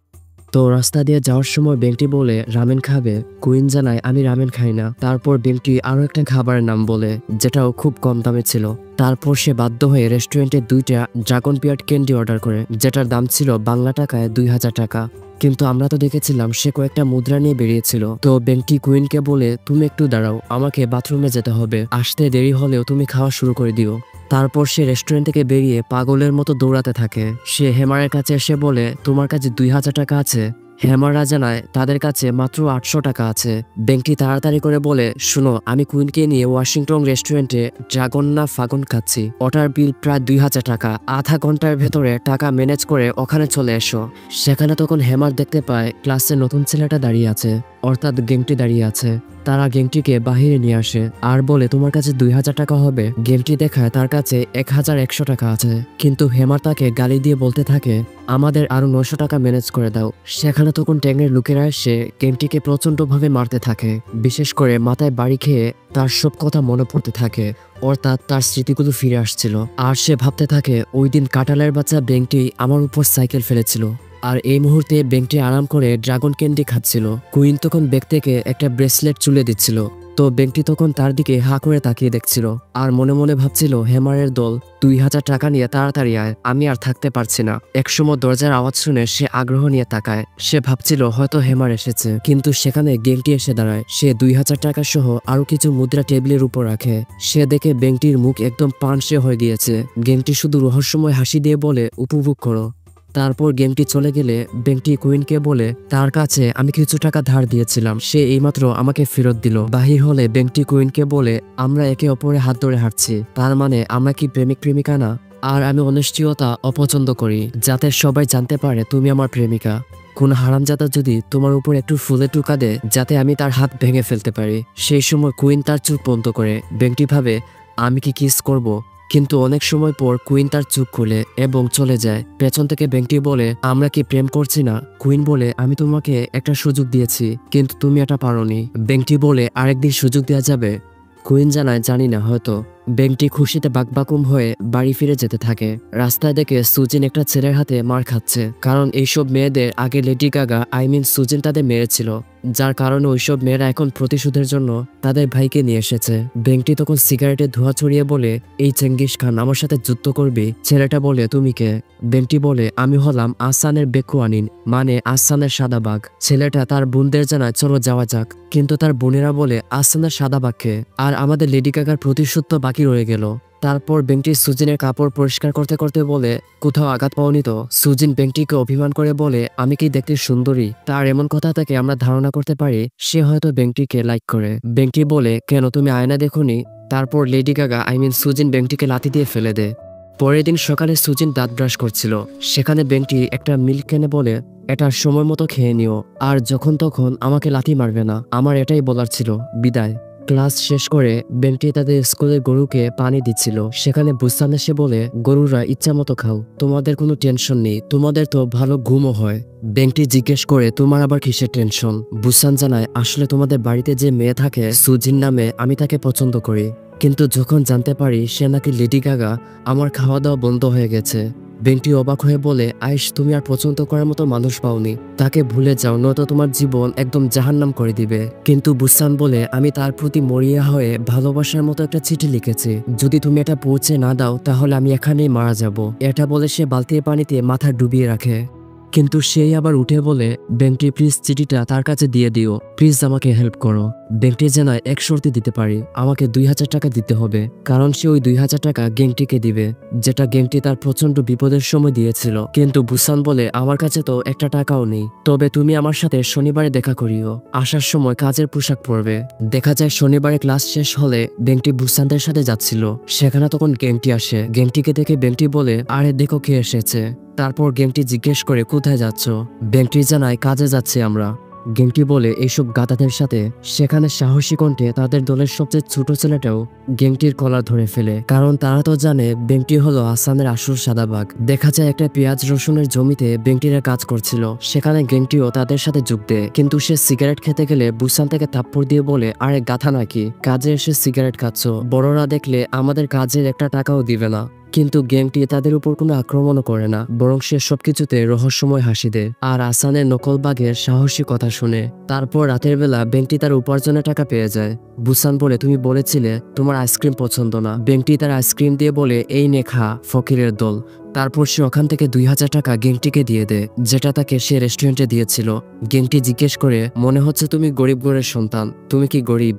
তো রাস্তা দিয়ে যাওয়ার সময় বেংটি বলে রামেন খাবে? কুইন জানায় আমি রামেন খাই না। তারপর বেংটি আরো একটা খাবারের নাম বলে যেটাও খুব কম দামে ছিল। তারপর সে বাধ্য হয়ে রেস্টুরেন্টে 2টা ড্রাগন পিয়ার্ড ক্যান্ডি অর্ডার করে, যেটার দাম ছিল বাংলা টাকায় 2,000 টাকা। কিন্তু আমরা তো দেখেছিলাম সে কয়েকটা মুদ্রা নিয়ে বেরিয়েছিল। তো বেংটি কুইনকে বলে তুমি একটু দাঁড়াও, আমাকে বাথরুমে যেতে হবে, আসতে দেরি হলেও তুমি খাওয়া শুরু করে দিও। তারপর সে রেস্টুরেন্ট থেকে বেরিয়ে পাগলের মতো দৌড়াতে থাকে। সে হেমারের কাছে এসে বলে তোমার কাছে 2,000 টাকা আছে? হেমাররা জানায় তাদের কাছে মাত্র 800 টাকা আছে। বেংটি তাড়াতাড়ি করে বলে শুনো, আমি কুইনকে নিয়ে ওয়াশিংটন রেস্টুরেন্টে ড্রাগন না ফাগন খাচ্ছি, ওটার বিল প্রায় 2,000 টাকা, আধা ঘন্টার ভেতরে টাকা ম্যানেজ করে ওখানে চলে এসো। সেখানে তখন হেমার দেখতে পায় ক্লাসে নতুন ছেলেটা দাঁড়িয়ে আছে, অর্থাৎ গেংটি দাঁড়িয়ে আছে। তারা গেংটিকে বাহিরে নিয়ে আসে আর বলে তোমার কাছে 2,000 টাকা হবে? গেংটি দেখায় তার কাছে 1,100 টাকা আছে, কিন্তু হেমার তাকে গালি দিয়ে বলতে থাকে আমাদের আরো 900 টাকা ম্যানেজ করে দাও। সেখানে তখন ট্যাংয়ের লোকেরা এসে গেংটিকে প্রচন্ড ভাবে মারতে থাকে, বিশেষ করে মাথায় বাড়ি খেয়ে তার সব কথা মনে পড়তে থাকে, অর্থাৎ তার স্মৃতিগুলো ফিরে আসছিল। আর সে ভাবতে থাকে ওই দিন কাঁঠালের বাচ্চা বেংটি আমার উপর সাইকেল ফেলেছিল, আর এই মুহূর্তে বেংটি আরাম করে ড্রাগন ক্যান্ডি খাচ্ছিল। কুইন তখন ব্যাগ থেকে একটা ব্রেসলেট চুলে দিচ্ছিল। তো বেংটি তখন তার দিকে হা করে তাকিয়ে দেখছিল আর মনে মনে ভাবছিল হেমারের দল 2,000 টাকা নিয়ে তাড়াতাড়ি আয়, আমি আর থাকতে পারছি না। একসময় দরজার আওয়াজ শুনে সে আগ্রহ নিয়ে তাকায়। সে ভাবছিল হয়তো হেমার এসেছে, কিন্তু সেখানে গেংটি এসে দাঁড়ায়। সে 2,000 টাকা সহ আরো কিছু মুদ্রা টেবিলের উপর রাখে। সে দেখে বেংটির মুখ একদম পানসে হয়ে গিয়েছে। গেংটি শুধু রহস্যময় হাসি দিয়ে বলে উপভোগ করো। তারপর গেমটি চলে গেলে বেংটি কুইনকে বলে তার কাছে আমি কিছু টাকা ধার দিয়েছিলাম, সে এইমাত্র আমাকে ফেরত দিল। বাহির হলে বেংটি কুইনকে বলে আমরা একে অপরে হাত ধরে হাঁটছি, তার মানে আমরা কি প্রেমিক প্রেমিকা না? আর আমি অনিশ্চয়তা অপছন্দ করি, যাতে সবাই জানতে পারে তুমি আমার প্রেমিকা। কোন হারামজাদা যদি তোমার উপর একটু ফুলে টুকা দেয় যাতে আমি তার হাত ভেঙে ফেলতে পারি। সেই সময় কুইন তার চোখ বন্ধ করে। বেংটি ভাবে আমি কি কিস করব, কিন্তু অনেক সময় পর কুইন তার চোখ খুলে এবং চলে যায়। পেছন থেকে বেংটি বলে আমরা কি প্রেম করছি না? কুইন বলে আমি তোমাকে একটা সুযোগ দিয়েছি, কিন্তু তুমি এটা পারোনি। বেংটি বলে আরেকদিন সুযোগ দেওয়া যাবে? কুইন জানায় জানি না, হয়তো। বেংটি খুশিতে বাকবাকুম হয়ে বাড়ি ফিরে যেতে থাকে। রাস্তায় দেখে সুজিন একটা ছেলের হাতে মার খাচ্ছে, কারণ এইসব মেয়েদের আগে লেডি গাগা সুজিন তাদের মেরেছিল, যার কারণে ওইসব মেয়েরা এখন প্রতিশোধের জন্য তাদের ভাইকে নিয়ে এসেছে। বেংটি তখন সিগারেটের ধোঁয়া ছড়িয়ে বলে এই চেঙ্গিস খান আমার সাথে যুদ্ধ করবি? ছেলেটা বলে তুমি কে? বেংটি বলে আমি হলাম আসানের বেকুয়ানিন, মানে আসানের সাদা বাঘ। ছেলেটা তার বোনদের জানায় চলো যাওয়া যাক, কিন্তু তার বোনেরা বলে আসানের সাদা বাঘকে, আর আমাদের লেডি গাগার প্রতিশোধ তো বাকি রয়ে গেল। তারপর বেংটি সুজিনের কাপড় পরিষ্কার করতে করতে বলে কোথাও আঘাত পাওনি তো? সুজিন বেংটিকে অভিমান করে বলে আমি কি দেখতে সুন্দরী? তার এমন কথা থেকে আমরা ধারণা করতে পারি সে হয়তো বেংটিকে লাইক করে। বেংটি বলে কেন তুমি আয়না দেখোনি? তারপর লেডি গাগা সুজিন বেংটিকে লাথি দিয়ে ফেলে দেয়। পরের দিন সকালে সুজিন দাঁত ব্রাশ করছিল, সেখানে বেংটি একটা মিল্ক কেনে বলে এটা সময় মতো খেয়ে নিও, আর যখন তখন আমাকে লাথি মারবে না, আমার এটাই বলার ছিল, বিদায়। ক্লাস শেষ করে বেংটি তাদের স্কুলের গরুকে পানি দিচ্ছিল। সেখানে বুসান এসে বলে, গরুরা ইচ্ছা মতো খাও, তোমাদের কোনো টেনশন নেই, তোমাদের তো ভালো ঘুমও হয়। বেংটি জিজ্ঞেস করে, তোমার আবার কিসের টেনশন? বুসান জানায়, আসলে তোমাদের বাড়িতে যে মেয়ে থাকে সুজিন নামে, আমি তাকে পছন্দ করি, কিন্তু যখন জানতে পারি সে নাকি লেডি গাগা, আমার খাওয়া দাওয়া বন্ধ হয়ে গেছে। বেংটি অবাক হয়ে বলে, আয়েশ, তুমি আর পছন্দ করার মতো মানুষ পাওনি, তাকে ভুলে যাও, নয়তো তোমার জীবন একদম জাহান্নাম করে দিবে। কিন্তু বুসান বলে, আমি তার প্রতি মরিয়া হয়ে ভালোবাসার মতো একটা চিঠি লিখেছি, যদি তুমি এটা পৌঁছে না দাও তাহলে আমি এখানেই মারা যাব। এটা বলে সে বালতির পানিতে মাথা ডুবিয়ে রাখে। কিন্তু সেই আবার উঠে বলে, বেংটি প্লিজ চিঠিটা তার কাছে দিয়ে দিও, প্লিজ আমাকে হেল্প করো। বেংটি জানায়, এক শর্তে দিতে পারি, আমাকে 2000 টাকা দিতে হবে, কারণ সে ওই 2000 টাকা গেংটিকে দিবে, যেটা গেংটি তার প্রচন্ড বিপদের সময় দিয়েছিল। কিন্তু বুসান বলে, আমার কাছে তো একটা টাকাও নেই, তবে তুমি আমার সাথে শনিবারে দেখা করিও, আসার সময় কাজের পোশাক পরবে। দেখা যায় শনিবারে ক্লাস শেষ হলে বেংটি বুসানদের সাথে যাচ্ছিল, সেখানে তখন গেংটি আসে। গেংটিকে দেখে বেংটি বলে, আরে দেখো কে এসেছে। তারপর গেংটি জিজ্ঞেস করে, কোথায় যাচ্ছ? বেংটি জানায়, কাজে যাচ্ছি আমরা। গেংটি বলে, এইসব গাধাদের সাথে। সেখানে সাহসী কণ্ঠে তাদের দলের সবচেয়ে ছোট ছেলেটাও গেংটির কলার ধরে ফেলে, কারণ তারা তো জানে বেংটি হলো আসামের আসল সাদাবাগ। দেখা যায় একটা পেঁয়াজ রসুনের জমিতে বেংটিরা কাজ করছিল, সেখানে গেংটিও তাদের সাথে যোগ দেয়, কিন্তু সে সিগারেট খেতে গেলে বুসান থেকে থাপ্পড় দিয়ে বলে, আরে গাথা নাকি, কাজে এসে সিগারেট খাচ্ছ, বড়রা দেখলে আমাদের কাজের একটা টাকাও দিবে না। কিন্তু গেংটি তাদের উপর কোনো আক্রমণও করে না, বরং সে সবকিছুতে রহস্যময় হাসি দেয় আর আসানের নকল বাঘের সাহসী কথা শুনে। তারপর রাতের বেলা বেংটি তার উপার্জনের টাকা পেয়ে যায়। বুসান বলে, তুমি বলেছিলে তোমার আইসক্রিম পছন্দ না। বেংটি তার আইসক্রিম দিয়ে বলে, এই নে খা, ফকিরের দল। তারপর সে ওখান থেকে 2000 টাকা গেংটিকে দিয়ে দেয়, যেটা তাকে সে রেস্টুরেন্টে দিয়েছিল। গেংটি জিজ্ঞেস করে, মনে হচ্ছে তুমি গরিব ঘরের সন্তান, তুমি কি গরিব?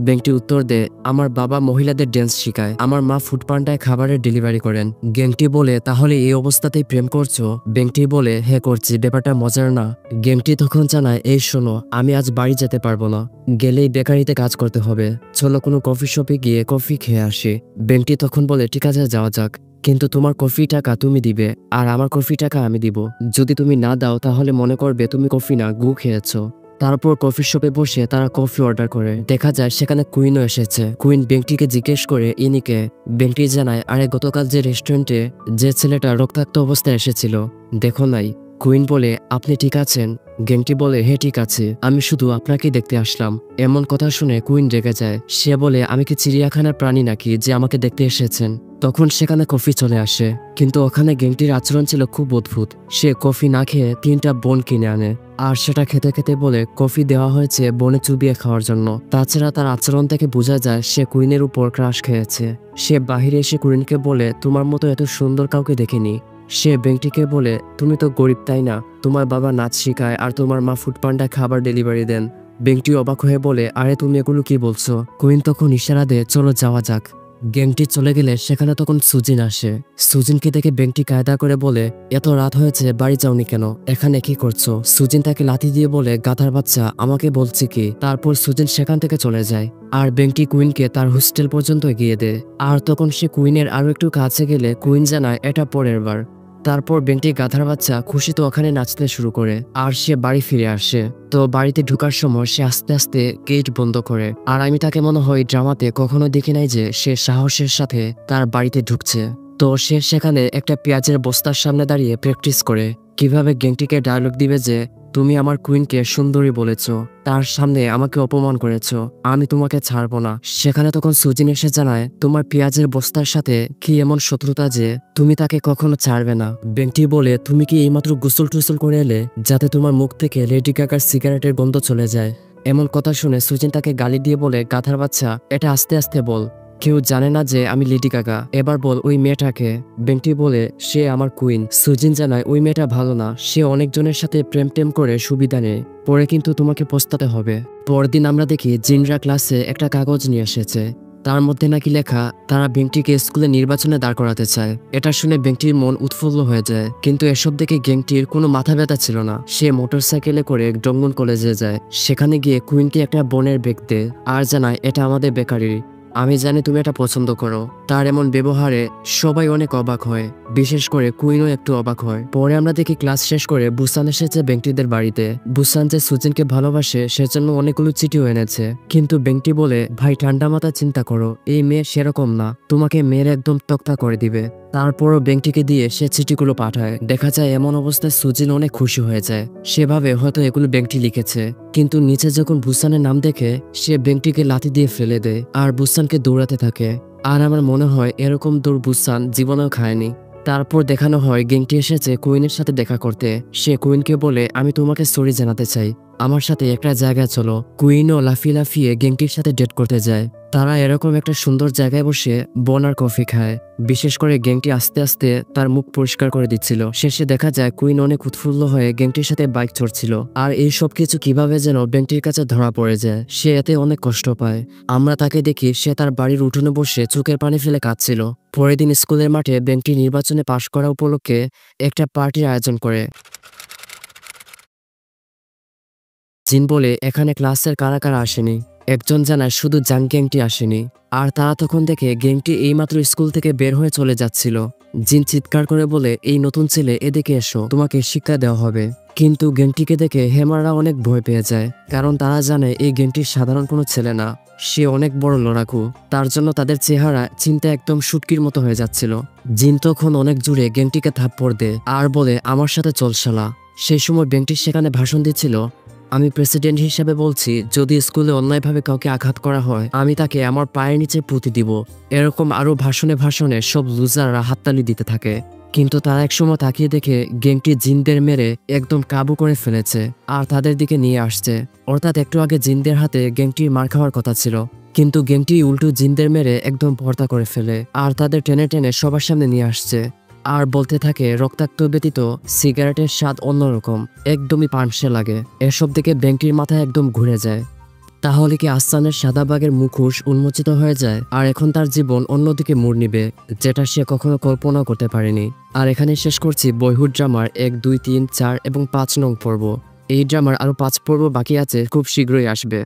বেংটি উত্তর দেয়, আমার বাবা মহিলাদের ড্যান্স শিখায়, আমার মা ফুড পান্ডায় খাবারের ডেলিভারি করেন। গেংটি বলে, তাহলে এই অবস্থাতেই প্রেম করছো? বেংটি বলে, হ্যাঁ করছি, ব্যাপারটা মজার না? গেংটি তখন জানায়, এই শোনো, আমি আজ বাড়ি যেতে পারবো না, গেলেই বেকারিতে কাজ করতে হবে, চলো কোনো কফি শপে গিয়ে কফি খেয়ে আসি। বেংটি তখন বলে, ঠিক আছে যাওয়া যাক, কিন্তু তোমার কফি টাকা তুমি দিবে আর আমার কফি টাকা আমি দিব, যদি তুমি না দাও তাহলে মনে করবে তুমি কফি না গু খেয়েছো। তারপর কফি শপে বসে তারা কফি অর্ডার করে। দেখা যায় সেখানে কুইনও এসেছে। কুইন বেংটিকে জিজ্ঞেস করে, ইনিকে? বেংটি জানায়, আরে গতকাল যে রেস্টুরেন্টে যে ছেলেটা রক্তাক্ত অবস্থায় এসেছিল, দেখো নাই? কুইন বলে, আপনি ঠিক আছেন? গেংটি বলে, হ্যাঁ ঠিক আছে, আমি শুধু আপনাকে দেখতে আসলাম। এমন কথা শুনে কুইন রেগে যায়। সে বলে, আমি কি চিড়িয়াখানার প্রাণী নাকি যে আমাকে দেখতে এসেছেন? তখন সেখানে কফি চলে আসে, কিন্তু ওখানে গেংটির আচরণ ছিল খুব অদ্ভুত। সে কফি না খেয়ে 3টা বোন কিনে আনে, আর সেটা খেতে খেতে বলে কফি দেওয়া হয়েছে বনে চুবিয়ে খাওয়ার জন্য। তাছাড়া তার আচরণ থেকে বোঝা যায় সে কুইনের উপর ক্রাশ খেয়েছে। সে বাহিরে এসে কুইনকে বলে, তোমার মতো এত সুন্দর কাউকে দেখিনি। সে বেংটিকে বলে, তুমি তো গরিব তাই না? তোমার বাবা নাচ শিখায় আর তোমার মা ফুড পান্ডায় খাবার ডেলিভারি দেন। বেংটি অবাক হয়ে বলে, আরে তুমি এগুলো কি বলছো? কুইন তখন ইশারা দেয়, চলো যাওয়া যাক। গেংটি চলে গেলে সেখানে তখন সুজিন আসে। সুজিনকে দেখে বেংটি কায়দা করে বলে, এত রাত হয়েছে বাড়ি যাওনি কেন, এখানে কি করছো? সুজিন তাকে লাথি দিয়ে বলে, গাধার বাচ্চা, আমাকে বলছি কি? তারপর সুজিন সেখান থেকে চলে যায় আর বেংটি কুইনকে তার হোস্টেল পর্যন্ত এগিয়ে দেয়। আর তখন সে কুইনের আরো একটু কাছে গেলে কুইন জানায় এটা পরের বার। তারপর বেংটি গাধার বাচ্চা খুশিতে ওখানে নাচতে শুরু করে আর সে বাড়ি ফিরে আসে। তো বাড়িতে ঢুকার সময় সে আস্তে আস্তে গেট বন্ধ করে। আর আমি তাকে মনে হয় ড্রামাতে কখনো দেখি নাই যে সে সাহসের সাথে তার বাড়িতে ঢুকছে। তো সে সেখানে একটা পেঁয়াজের বস্তার সামনে দাঁড়িয়ে প্র্যাকটিস করে কিভাবে গেংটিকে ডায়লগ দিবে যে, তুমি আমার কুইনকে সুন্দরী বলেছ, তার সামনে আমাকে অপমান করেছ, আমি তোমাকে ছাড়বো না। সেখানে তখন সুজিন এসে জানায়, তোমার পেঁয়াজের বস্তার সাথে কি এমন শত্রুতা যে তুমি তাকে কখনো ছাড়বে না? বেংটি বলে, তুমি কি এইমাত্র গোসল টুসল করে এলে যাতে তোমার মুখ থেকে লেডি গাগার সিগারেটের গন্ধ চলে যায়? এমন কথা শুনে সুজিন তাকে গালি দিয়ে বলে, গাধার বাচ্চা, এটা আস্তে আস্তে বল, কেউ জানে না যে আমি লেডি গাগা, এবার বল ওই মেয়েটাকে। বেংটি বলে, সে আমার কুইন। সুজিন জানায়, ওই মেয়েটা ভালো না, সে অনেকজনের সাথে প্রেম টেম করে সুবিধা নেয়, পরে কিন্তু তোমাকে পস্তাতে হবে। পরদিন আমরা দেখি জিনরা ক্লাসে একটা কাগজ নিয়ে এসেছে, তার মধ্যে নাকি লেখা তারা বেংটিকে স্কুলে নির্বাচনে দাঁড় করাতে চায়। এটা শুনে বেংটির মন উৎফুল্ল হয়ে যায়, কিন্তু এসব দেখে গেংটির কোনো মাথা ব্যথা ছিল না। সে মোটরসাইকেলে করে ডঙ্গন কলেজে যায়। সেখানে গিয়ে কুইনকে একটা বনের ব্যাগ দেয় আর জানায়, এটা আমাদের বেকারির, আমি জানি তুমি এটা পছন্দ করো। তার এমন ব্যবহারে সবাই অনেক অবাক হয়, বিশেষ করে কুইনও একটু অবাক হয়। পরে আমরা দেখি ক্লাস শেষ করে বুসান এসেছে বেংটিদের বাড়িতে। বুসান যে সুজিনকে ভালোবাসে সেজন্য অনেকগুলো চিঠিও এনেছে, কিন্তু বেংটি বলে, ভাই ঠান্ডা মাথা চিন্তা করো, এই মেয়ে সেরকম না, তোমাকে মেয়ের একদম তক্তা করে দিবে। তারপরও বেংটিকে দিয়ে সে চিঠিগুলো পাঠায়। দেখা যায় এমন অবস্থায় সুজিন অনেক খুশি হয়ে যায়। সেভাবে হয়তো এগুলো বেংটি লিখেছে, কিন্তু নিচে যখন বুসানের নাম দেখে সে বেংটিকে লাথি দিয়ে ফেলে দেয় আর বুসানকে দৌড়াতে থাকে। আর আমার মনে হয় এরকম দৌড় বুসান জীবনেও খায়নি। তারপর দেখানো হয় গেংটি এসেছে কুইনের সাথে দেখা করতে। সে কুইনকে বলে, আমি তোমাকে সরি জানাতে চাই, আমার সাথে একটা জায়গায় চলো। কুইনও লাফিয়ে লাফিয়ে গেংটির সাথে ডেট করতে যায়। তারা এরকম একটা সুন্দর জায়গায় বসে বন আর কফি খায়। বিশেষ করে গেংটি আস্তে আস্তে তার মুখ পরিষ্কার করে দিচ্ছিল। শেষে দেখা যায় কুইন অনেক উৎফুল্ল হয়ে গেংটির সাথে বাইক চড়ছিল। আর এই সব কিছু কিভাবে যেন বেংটির কাছে ধরা পড়ে যায়। সে এতে অনেক কষ্ট পায়। আমরা তাকে দেখি সে তার বাড়ির উঠোনে বসে চোখের পানি ফেলে কাঁদছিল। পরের দিন স্কুলের মাঠে বেংটি নির্বাচনে পাশ করা উপলক্ষে একটা পার্টির আয়োজন করে। জিন বলে, এখানে ক্লাসের কারা কারা আসেনি? একজন জানায় শুধু জাং গ্যাংটি আসেনি। আর তারা তখন দেখে গ্যাংটি এইমাত্র স্কুল থেকে বের হয়ে চলে যাচ্ছিল। জিন চিৎকার করে বলে, এই নতুন ছেলে, এদিকে এসো, তোমাকে শিক্ষা দেওয়া হবে। কিন্তু গেংটিকে দেখে হেমাররা অনেক ভয় পেয়ে যায়, কারণ তারা জানে এই গেংটি সাধারণ কোনো ছেলে না, সে অনেক বড় লড়াকু। তার জন্য তাদের চেহারা চিন্তা একদম শুটকির মতো হয়ে যাচ্ছিল। জিন তখন অনেক জোরে গেংটিকে থাপ্পড় দেয় আর বলে, আমার সাথে চল শালা। সেই সময় বেংটি সেখানে ভাষণ দিচ্ছিল, আমি প্রেসিডেন্ট হিসেবে বলছি, যদি স্কুলে অন্যায়ভাবে কাউকে আঘাত করা হয় আমি তাকে আমার পায়ের নিচে পুঁতি দিব। এরকম আরো ভাষণে ভাষণে সব লুজাররা হাততালি দিতে থাকে। কিন্তু তারা একসময় তাকিয়ে দেখে গেংটি জিনদের মেরে একদম কাবু করে ফেলেছে আর তাদের দিকে নিয়ে আসছে। অর্থাৎ একটু আগে জিনদের হাতে গেংটির মার খাওয়ার কথা ছিল, কিন্তু গেংটি উল্টো জিনদের মেরে একদম ভর্তা করে ফেলে আর তাদের টেনে টেনে সবার সামনে নিয়ে আসছে। আর বলতে থাকে, রক্তাক্ত ব্যতীত সিগারেটের স্বাদ অন্যরকম, একদমই পানসে লাগে। এসব দেখে বেংটির মাথা একদম ঘুরে যায়। তাহলে কি আহসানের সাদা বাঘের মুখোশ উন্মোচিত হয়ে যায় আর এখন তার জীবন অন্যদিকে মোড় নিবে, যেটা সে কখনো কল্পনা করতে পারেনি। আর এখানে শেষ করছি বয়হুড ড্রামার 1, 2, 3, 4 এবং 5 নং পর্ব। এই ড্রামার আরো 5 পর্ব বাকি আছে, খুব শীঘ্রই আসবে।